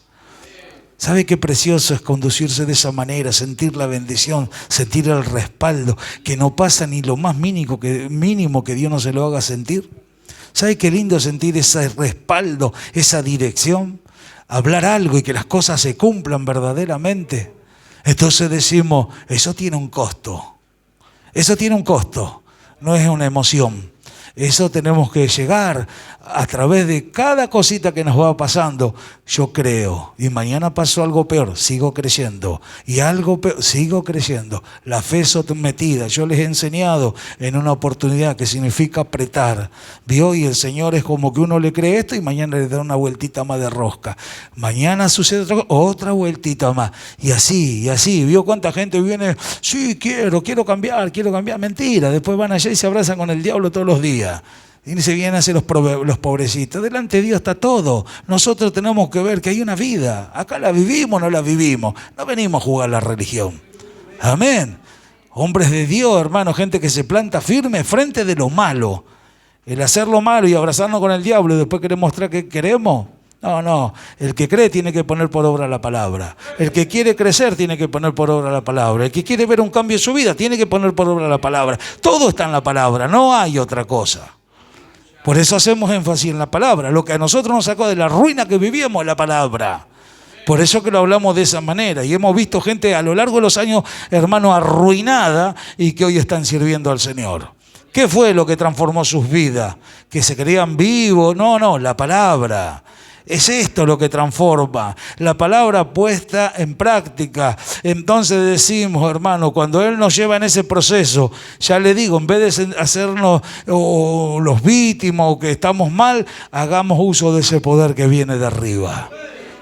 ¿Sabe qué precioso es conducirse de esa manera, sentir la bendición, sentir el respaldo, que no pasa ni lo más mínimo que Dios no se lo haga sentir? ¿Sabe qué lindo sentir ese respaldo, esa dirección? Hablar algo y que las cosas se cumplan verdaderamente. Entonces decimos, eso tiene un costo. Eso tiene un costo, no es una emoción. Eso tenemos que llegar a través de cada cosita que nos va pasando. Yo creo, y mañana pasó algo peor, sigo creyendo. Y algo peor, sigo creyendo. La fe es sometida. Yo les he enseñado en una oportunidad que significa apretar. ¿Vio? Y el Señor es como que uno le cree esto y mañana le da una vueltita más de rosca. Mañana sucede otra vueltita más. Y así. ¿Vio cuánta gente viene? Sí, quiero cambiar. Mentira. Después van allá y se abrazan con el diablo todos los días. Y se vienen a hacer los pobrecitos. Delante de Dios está todo. Nosotros tenemos que ver que hay una vida. Acá la vivimos o no la vivimos. No venimos a jugar la religión. Amén. Hombres de Dios, hermano, gente que se planta firme frente de lo malo. El hacer lo malo y abrazarnos con el diablo y después querer mostrar que queremos. No. El que cree tiene que poner por obra la palabra. El que quiere crecer tiene que poner por obra la palabra. El que quiere ver un cambio en su vida tiene que poner por obra la palabra. Todo está en la palabra, no hay otra cosa. Por eso hacemos énfasis en la palabra. Lo que a nosotros nos sacó de la ruina que vivíamos es la palabra. Por eso que lo hablamos de esa manera. Y hemos visto gente a lo largo de los años, hermano, arruinada y que hoy están sirviendo al Señor. ¿Qué fue lo que transformó sus vidas? ¿Que se creían vivos? No, la palabra. Es esto lo que transforma, la palabra puesta en práctica. Entonces decimos, hermano, cuando Él nos lleva en ese proceso, ya le digo, en vez de hacernos los víctimas o que estamos mal, hagamos uso de ese poder que viene de arriba.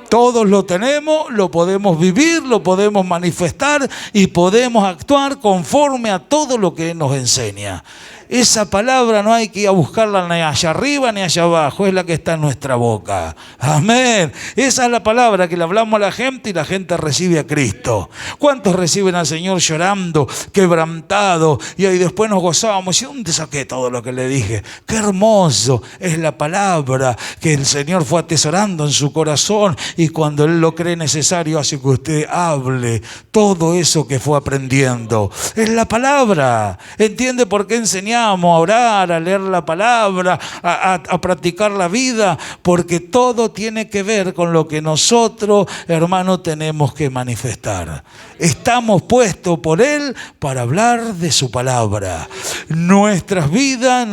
Todos lo tenemos, lo podemos vivir, lo podemos manifestar y podemos actuar conforme a todo lo que Él nos enseña. Esa palabra no hay que ir a buscarla ni allá arriba ni allá abajo, es la que está en nuestra boca. Amén. Esa es la palabra que le hablamos a la gente y la gente recibe a Cristo. ¿Cuántos reciben al Señor llorando, quebrantado? Y ahí después nos gozábamos. ¿Y dónde saqué todo lo que le dije? Qué hermoso es la palabra que el Señor fue atesorando en su corazón y cuando Él lo cree necesario hace que usted hable todo eso que fue aprendiendo. Es la palabra. ¿Entiende por qué enseñamos a orar, a leer la palabra, a practicar la vida? Porque todo tiene que ver con lo que nosotros, hermano, tenemos que manifestar. Estamos puestos por Él para hablar de su palabra. Nuestras vidas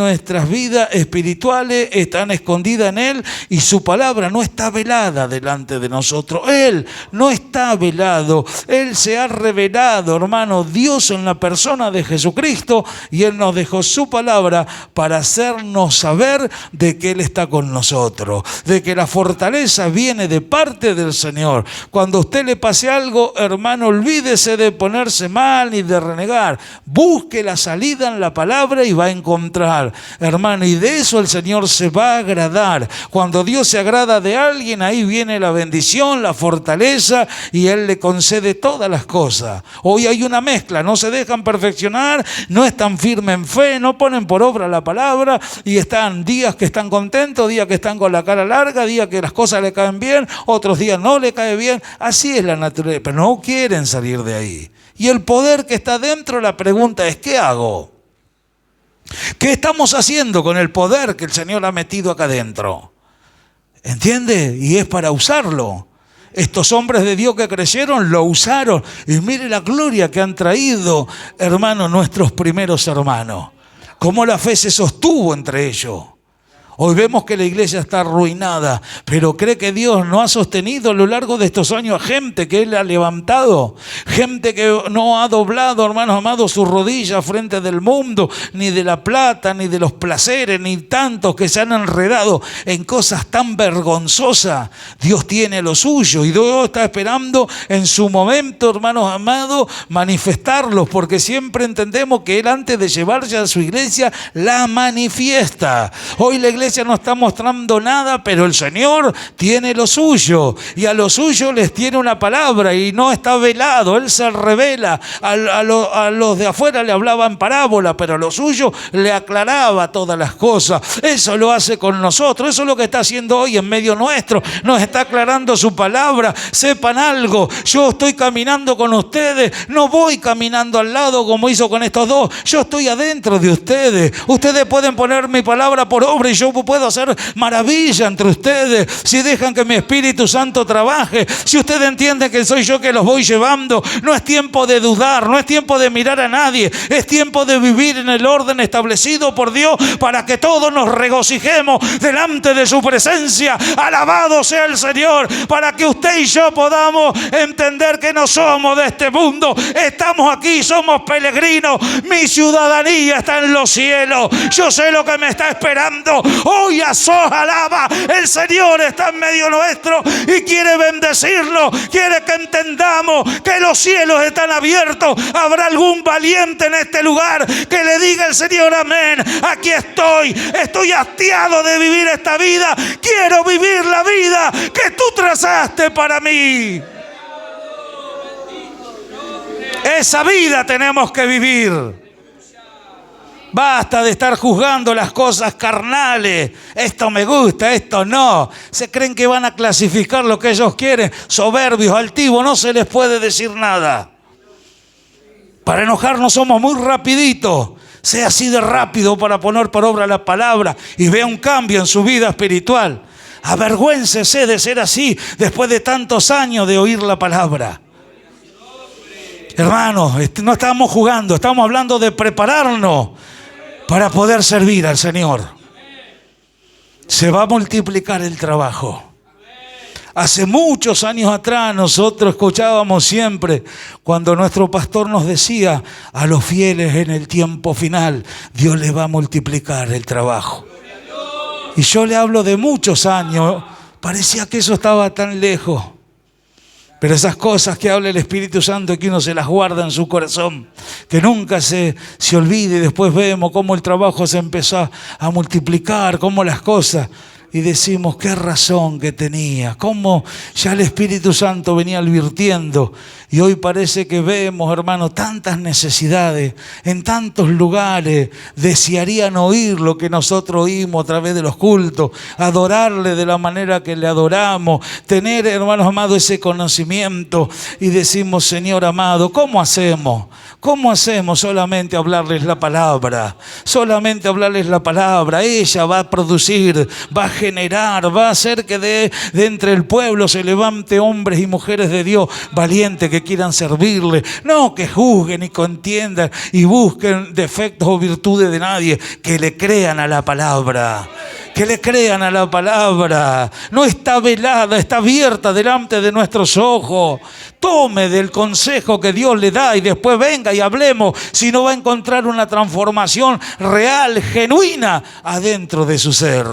espirituales están escondidas en Él y su palabra no está velada delante de nosotros. Él no está velado. Él se ha revelado, hermano, Dios en la persona de Jesucristo, y Él nos dejó su palabra para hacernos saber de que Él está con nosotros, de que la fortaleza viene de parte del Señor. Cuando a usted le pase algo, hermano, olvídese de ponerse mal ni de renegar. Busque la salida en la palabra y va a encontrar, hermano, y de eso el Señor se va a agradar. Cuando Dios se agrada de alguien, ahí viene la bendición, la fortaleza, y Él le concede todas las cosas. Hoy hay una mezcla, no se dejan perfeccionar, no están firmes en fe, no ponen por obra la palabra y están días que están contentos, días que están con la cara larga, días que las cosas le caen bien, otros días no le cae bien. Así es la naturaleza, pero no quieren salir de ahí. Y el poder que está dentro, la pregunta es, ¿qué hago? ¿Qué estamos haciendo con el poder que el Señor ha metido acá adentro? ¿Entiende? Y es para usarlo. Estos hombres de Dios que creyeron, lo usaron. Y mire la gloria que han traído, hermanos, nuestros primeros hermanos. Cómo la fe se sostuvo entre ellos. Hoy vemos que la iglesia está arruinada, pero cree que Dios no ha sostenido a lo largo de estos años a gente que Él ha levantado, gente que no ha doblado, hermanos amados, sus rodillas frente del mundo, ni de la plata, ni de los placeres, ni tantos que se han enredado en cosas tan vergonzosas. Dios tiene lo suyo y Dios está esperando en su momento, hermanos amados, manifestarlos, porque siempre entendemos que Él, antes de llevarse a su iglesia, la manifiesta. Hoy la iglesia no está mostrando nada, pero el Señor tiene lo suyo y a lo suyo les tiene una palabra y no está velado. Él se revela. A los de afuera le hablaba en parábola, pero a lo suyo le aclaraba todas las cosas. Eso lo hace con nosotros. Eso es lo que está haciendo hoy en medio nuestro. Nos está aclarando su palabra. Sepan algo, yo estoy caminando con ustedes, no voy caminando al lado como hizo con estos dos. Yo estoy adentro de ustedes. Ustedes pueden poner mi palabra por obra y yo puedo hacer maravilla entre ustedes si dejan que mi Espíritu Santo trabaje. Si ustedes entienden que soy yo que los voy llevando, no es tiempo de dudar, no es tiempo de mirar a nadie, es tiempo de vivir en el orden establecido por Dios para que todos nos regocijemos delante de su presencia. Alabado sea el Señor, para que usted y yo podamos entender que no somos de este mundo, estamos aquí, somos peregrinos, mi ciudadanía está en los cielos, yo sé lo que me está esperando. Hoy alaba, el Señor está en medio nuestro y quiere bendecirlo, quiere que entendamos que los cielos están abiertos. Habrá algún valiente en este lugar que le diga al Señor: amén, aquí estoy hastiado de vivir esta vida, quiero vivir la vida que tú trazaste para mí. Esa vida tenemos que vivir. Basta de estar juzgando las cosas carnales. Esto me gusta, esto no. Se creen que van a clasificar lo que ellos quieren. Soberbios, altivos, no se les puede decir nada. Para enojarnos somos muy rapiditos. Sea así de rápido para poner por obra la palabra y vea un cambio en su vida espiritual. Avergüéncese de ser así después de tantos años de oír la palabra. Hermanos, no estamos jugando, estamos hablando de prepararnos para poder servir al Señor. Se va a multiplicar el trabajo. Hace muchos años atrás nosotros escuchábamos siempre cuando nuestro pastor nos decía: a los fieles en el tiempo final Dios les va a multiplicar el trabajo. Y yo le hablo de muchos años, parecía que eso estaba tan lejos. Pero esas cosas que habla el Espíritu Santo, que uno se las guarda en su corazón, que nunca se olvide, y después vemos cómo el trabajo se empezó a multiplicar, cómo las cosas, y decimos: qué razón que tenía, cómo ya el Espíritu Santo venía advirtiendo. Y hoy parece que vemos, hermanos, tantas necesidades en tantos lugares. Desearían oír lo que nosotros oímos a través de los cultos, adorarle de la manera que le adoramos, tener, hermanos amados, ese conocimiento. Y decimos: Señor amado, ¿cómo hacemos? ¿Cómo hacemos? Solamente hablarles la palabra, solamente hablarles la palabra. Ella va a producir, va a generar, va a hacer que de entre el pueblo se levante hombres y mujeres de Dios valientes que quieran servirle, no que juzguen y contiendan y busquen defectos o virtudes de nadie, que le crean a la palabra. Que le crean a la palabra. No está velada, está abierta delante de nuestros ojos. Tome del consejo que Dios le da y después venga y hablemos, si no va a encontrar una transformación real, genuina, adentro de su ser.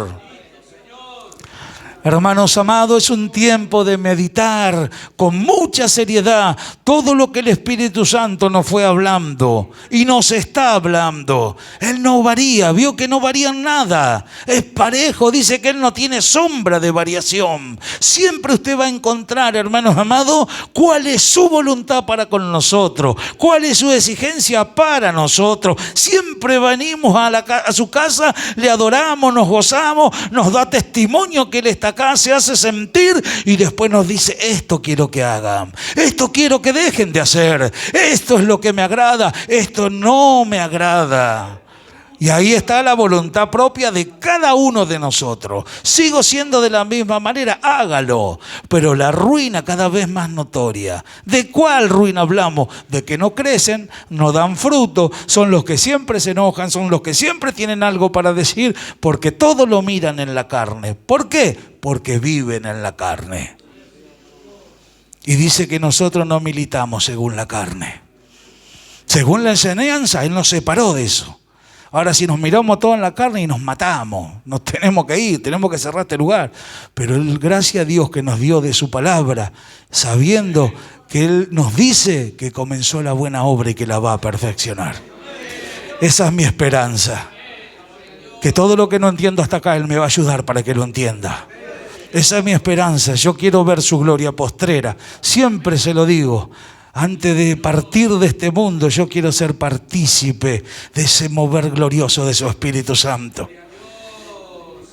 Hermanos amados, es un tiempo de meditar con mucha seriedad todo lo que el Espíritu Santo nos fue hablando y nos está hablando. Él no varía, vio que no varía nada. Es parejo, dice que Él no tiene sombra de variación. Siempre usted va a encontrar, hermanos amados, cuál es su voluntad para con nosotros, cuál es su exigencia para nosotros. Siempre venimos a su casa, le adoramos, nos gozamos, nos da testimonio que Él está acá, se hace sentir y después nos dice: esto quiero que hagan, esto quiero que dejen de hacer, esto es lo que me agrada, esto no me agrada. Y ahí está la voluntad propia de cada uno de nosotros. Sigo siendo de la misma manera, hágalo. Pero la ruina cada vez más notoria. ¿De cuál ruina hablamos? De que no crecen, no dan fruto, son los que siempre se enojan, son los que siempre tienen algo para decir, porque todo lo miran en la carne. ¿Por qué? Porque viven en la carne. Y dice que nosotros no militamos según la carne. Según la enseñanza, Él nos separó de eso. Ahora, si nos miramos todos en la carne y nos matamos, nos tenemos que ir, tenemos que cerrar este lugar. Pero gracias a Dios que nos dio de su palabra, sabiendo que Él nos dice que comenzó la buena obra y que la va a perfeccionar. Esa es mi esperanza. Que todo lo que no entiendo hasta acá, Él me va a ayudar para que lo entienda. Esa es mi esperanza. Yo quiero ver su gloria postrera. Siempre se lo digo. Antes de partir de este mundo, yo quiero ser partícipe de ese mover glorioso de su Espíritu Santo.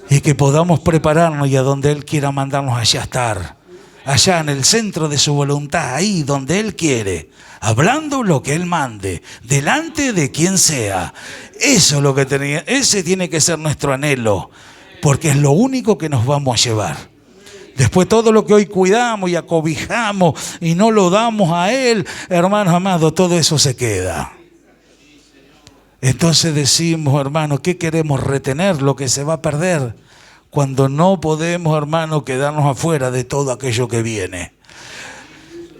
Y que podamos prepararnos y a donde Él quiera mandarnos allá estar. Allá en el centro de su voluntad, ahí donde Él quiere. Hablando lo que Él mande, delante de quien sea. Eso es lo que ese tiene que ser nuestro anhelo. Porque es lo único que nos vamos a llevar. Después todo lo que hoy cuidamos y acobijamos y no lo damos a Él, hermanos amados, todo eso se queda. Entonces decimos, hermanos, ¿qué queremos retener? Lo que se va a perder cuando no podemos, hermanos, quedarnos afuera de todo aquello que viene.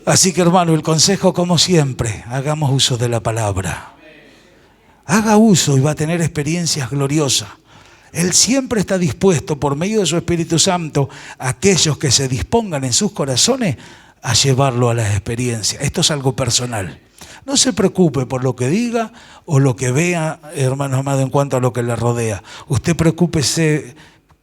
Así que, hermano, el consejo, como siempre, hagamos uso de la palabra. Haga uso y va a tener experiencias gloriosas. Él siempre está dispuesto, por medio de su Espíritu Santo, a aquellos que se dispongan en sus corazones a llevarlo a las experiencias. Esto es algo personal. No se preocupe por lo que diga o lo que vea, hermanos amados, en cuanto a lo que le rodea. Usted preocúpese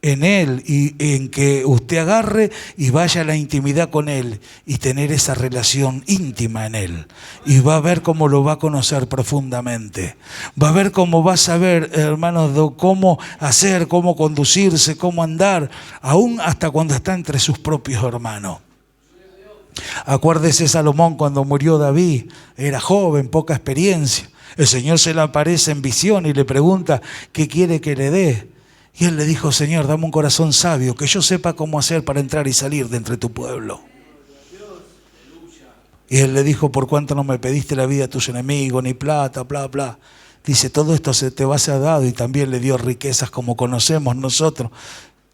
en Él y en que usted agarre y vaya a la intimidad con Él y tener esa relación íntima en Él. Y va a ver cómo lo va a conocer profundamente. Va a ver cómo va a saber, hermanos, cómo hacer, cómo conducirse, cómo andar, aún hasta cuando está entre sus propios hermanos. Acuérdese Salomón cuando murió David, era joven, poca experiencia. El Señor se le aparece en visión y le pregunta qué quiere que le dé. Y él le dijo: Señor, dame un corazón sabio, que yo sepa cómo hacer para entrar y salir de entre tu pueblo. Y él le dijo: ¿por cuánto no me pediste la vida a tus enemigos, ni plata, bla, bla? Dice: todo esto se te va a ser dado. Y también le dio riquezas como conocemos nosotros,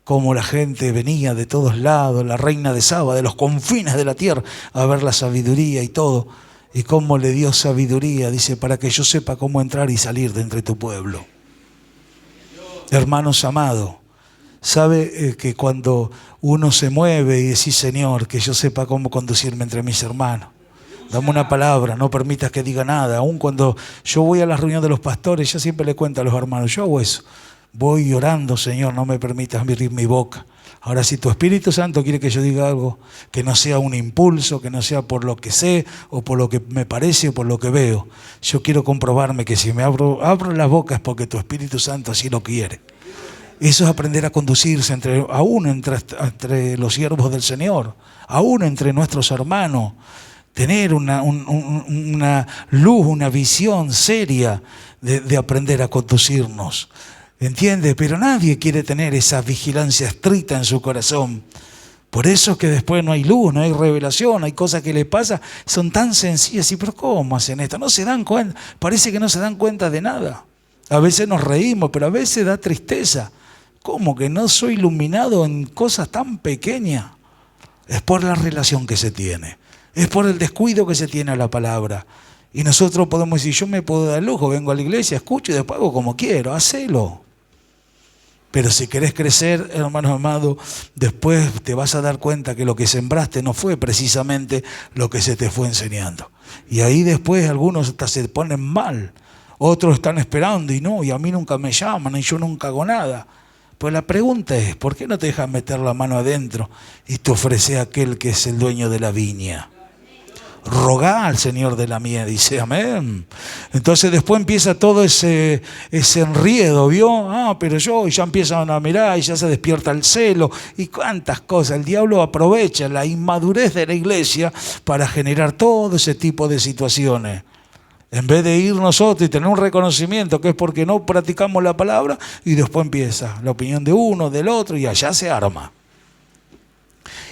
como la gente venía de todos lados, la reina de Saba, de los confines de la tierra, a ver la sabiduría y todo. Y cómo le dio sabiduría, dice, para que yo sepa cómo entrar y salir de entre tu pueblo. Hermanos amados, sabe que cuando uno se mueve y dice: Señor, que yo sepa cómo conducirme entre mis hermanos. Dame una palabra, no permitas que diga nada. Aún cuando yo voy a la reunión de los pastores, yo siempre le cuento a los hermanos, yo hago eso. Voy llorando: Señor, no me permitas abrir mi boca. Ahora, si tu Espíritu Santo quiere que yo diga algo, que no sea un impulso, que no sea por lo que sé, o por lo que me parece, o por lo que veo. Yo quiero comprobarme que si me abro la boca es porque tu Espíritu Santo así lo quiere. Eso es aprender a conducirse aún entre los siervos del Señor, aún entre nuestros hermanos. Tener una luz, una visión seria de aprender a conducirnos. ¿Entiende? Pero nadie quiere tener esa vigilancia estricta en su corazón. Por eso es que después no hay luz, no hay revelación, hay cosas que les pasan, son tan sencillas. ¿Y pero cómo hacen esto? No se dan cuenta, parece que no se dan cuenta de nada. A veces nos reímos, pero a veces da tristeza. ¿Cómo que no soy iluminado en cosas tan pequeñas? Es por la relación que se tiene, es por el descuido que se tiene a la palabra. Y nosotros podemos decir: yo me puedo dar lujo, vengo a la iglesia, escucho y después hago como quiero, hacelo. Pero si querés crecer, hermanos amados, después te vas a dar cuenta que lo que sembraste no fue precisamente lo que se te fue enseñando. Y ahí después algunos hasta se ponen mal. Otros están esperando y a mí nunca me llaman y yo nunca hago nada. Pues la pregunta es: ¿por qué no te dejas meter la mano adentro y te ofrece a aquel que es el dueño de la viña? Rogá al Señor de la mies, dice, amén. Entonces después empieza todo ese enriedo, ¿vio? Pero y ya empiezan a mirar y ya se despierta el celo y cuántas cosas. El diablo aprovecha la inmadurez de la iglesia para generar todo ese tipo de situaciones. En vez de ir nosotros y tener un reconocimiento que es porque no practicamos la palabra, y después empieza la opinión de uno, del otro, y allá se arma.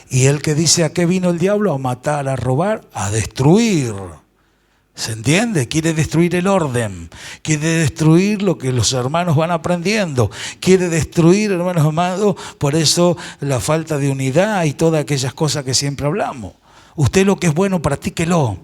Y el que dice: ¿a qué vino el diablo? A matar, a robar, a destruir. ¿Se entiende? Quiere destruir el orden, quiere destruir lo que los hermanos van aprendiendo, quiere destruir, hermanos amados, por eso la falta de unidad y todas aquellas cosas que siempre hablamos. Usted lo que es bueno, practíquelo.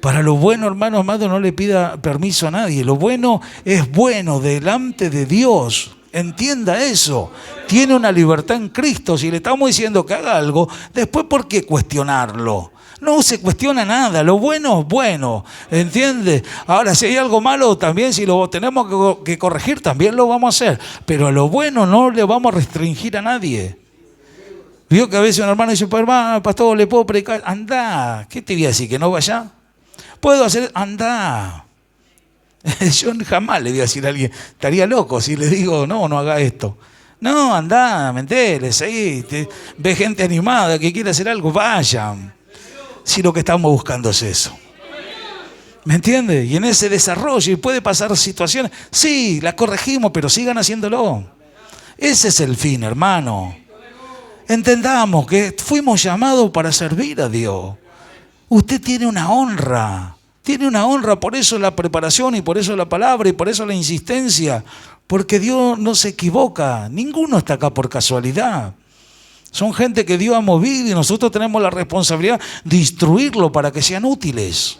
Para lo bueno, hermanos amados, no le pida permiso a nadie. Lo bueno es bueno delante de Dios. Entienda eso. Tiene una libertad en Cristo. Si le estamos diciendo que haga algo, después ¿por qué cuestionarlo? No se cuestiona nada. Lo bueno es bueno. ¿Entiende? Ahora, si hay algo malo, también si lo tenemos que corregir, también lo vamos a hacer. Pero a lo bueno no le vamos a restringir a nadie. Vio que a veces un hermano dice: hermano, pastor, ¿le puedo predicar? Andá. ¿Qué te voy a decir? ¿Que no vaya? ¿Puedo hacer? Andá. Yo jamás le voy a decir a alguien, estaría loco si le digo: no haga esto. No, andá, mentele, seguí. Ve gente animada que quiere hacer algo, vayan. Si lo que estamos buscando es eso. ¿Me entiende? Y en ese desarrollo, y puede pasar situaciones, sí, las corregimos, pero sigan haciéndolo. Ese es el fin, hermano. Entendamos que fuimos llamados para servir a Dios. Usted tiene una honra. Tiene una honra, por eso la preparación y por eso la palabra y por eso la insistencia. Porque Dios no se equivoca. Ninguno está acá por casualidad. Son gente que Dios ha movido y nosotros tenemos la responsabilidad de instruirlo para que sean útiles.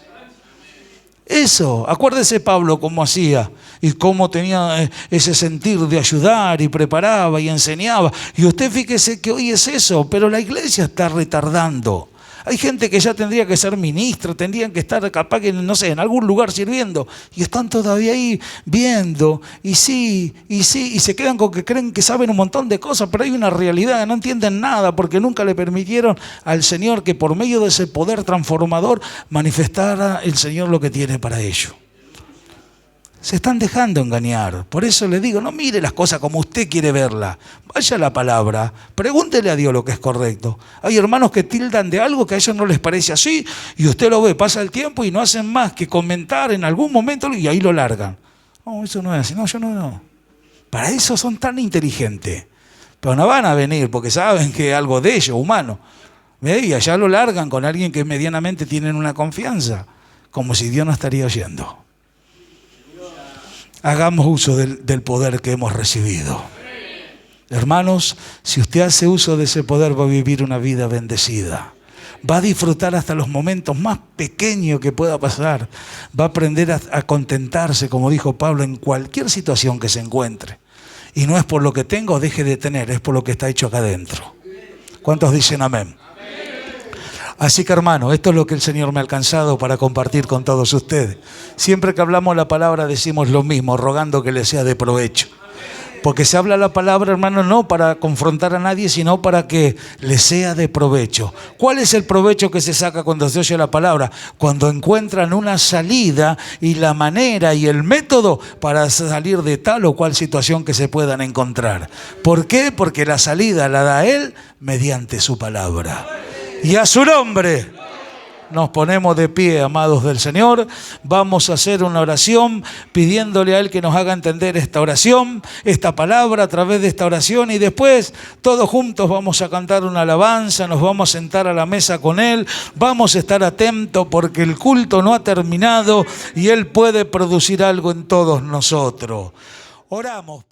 Eso, acuérdese Pablo cómo hacía y cómo tenía ese sentir de ayudar y preparaba y enseñaba. Y usted fíjese que hoy es eso, pero la iglesia está retardando. Hay gente que ya tendría que ser ministro, tendrían que estar capaz que, no sé, en algún lugar sirviendo. Y están todavía ahí viendo, y se quedan con que creen que saben un montón de cosas, pero hay una realidad que no entienden nada porque nunca le permitieron al Señor que por medio de ese poder transformador manifestara el Señor lo que tiene para ellos. Se están dejando engañar. Por eso le digo, no mire las cosas como usted quiere verlas. Vaya a la palabra, pregúntele a Dios lo que es correcto. Hay hermanos que tildan de algo que a ellos no les parece así y usted lo ve, pasa el tiempo y no hacen más que comentar en algún momento y ahí lo largan. No, eso no es así. No, yo no. Para eso son tan inteligentes. Pero no van a venir porque saben que es algo de ellos, humano. ¿Ve? Y allá lo largan con alguien que medianamente tienen una confianza, como si Dios no estaría oyendo. Hagamos uso del poder que hemos recibido. Hermanos, si usted hace uso de ese poder, va a vivir una vida bendecida. Va a disfrutar hasta los momentos más pequeños que pueda pasar. Va a aprender a contentarse, como dijo Pablo, en cualquier situación que se encuentre. Y no es por lo que tengo o deje de tener, es por lo que está hecho acá adentro. ¿Cuántos dicen amén? Así que hermano, esto es lo que el Señor me ha alcanzado para compartir con todos ustedes. Siempre que hablamos la palabra decimos lo mismo, rogando que le sea de provecho. Porque se habla la palabra, hermano, no para confrontar a nadie, sino para que le sea de provecho. ¿Cuál es el provecho que se saca cuando se oye la palabra? Cuando encuentran una salida y la manera y el método para salir de tal o cual situación que se puedan encontrar. ¿Por qué? Porque la salida la da Él mediante su palabra. Y a su nombre nos ponemos de pie, amados del Señor. Vamos a hacer una oración pidiéndole a Él que nos haga entender esta oración, esta palabra a través de esta oración. Y después todos juntos vamos a cantar una alabanza, nos vamos a sentar a la mesa con Él. Vamos a estar atentos porque el culto no ha terminado y Él puede producir algo en todos nosotros. Oramos.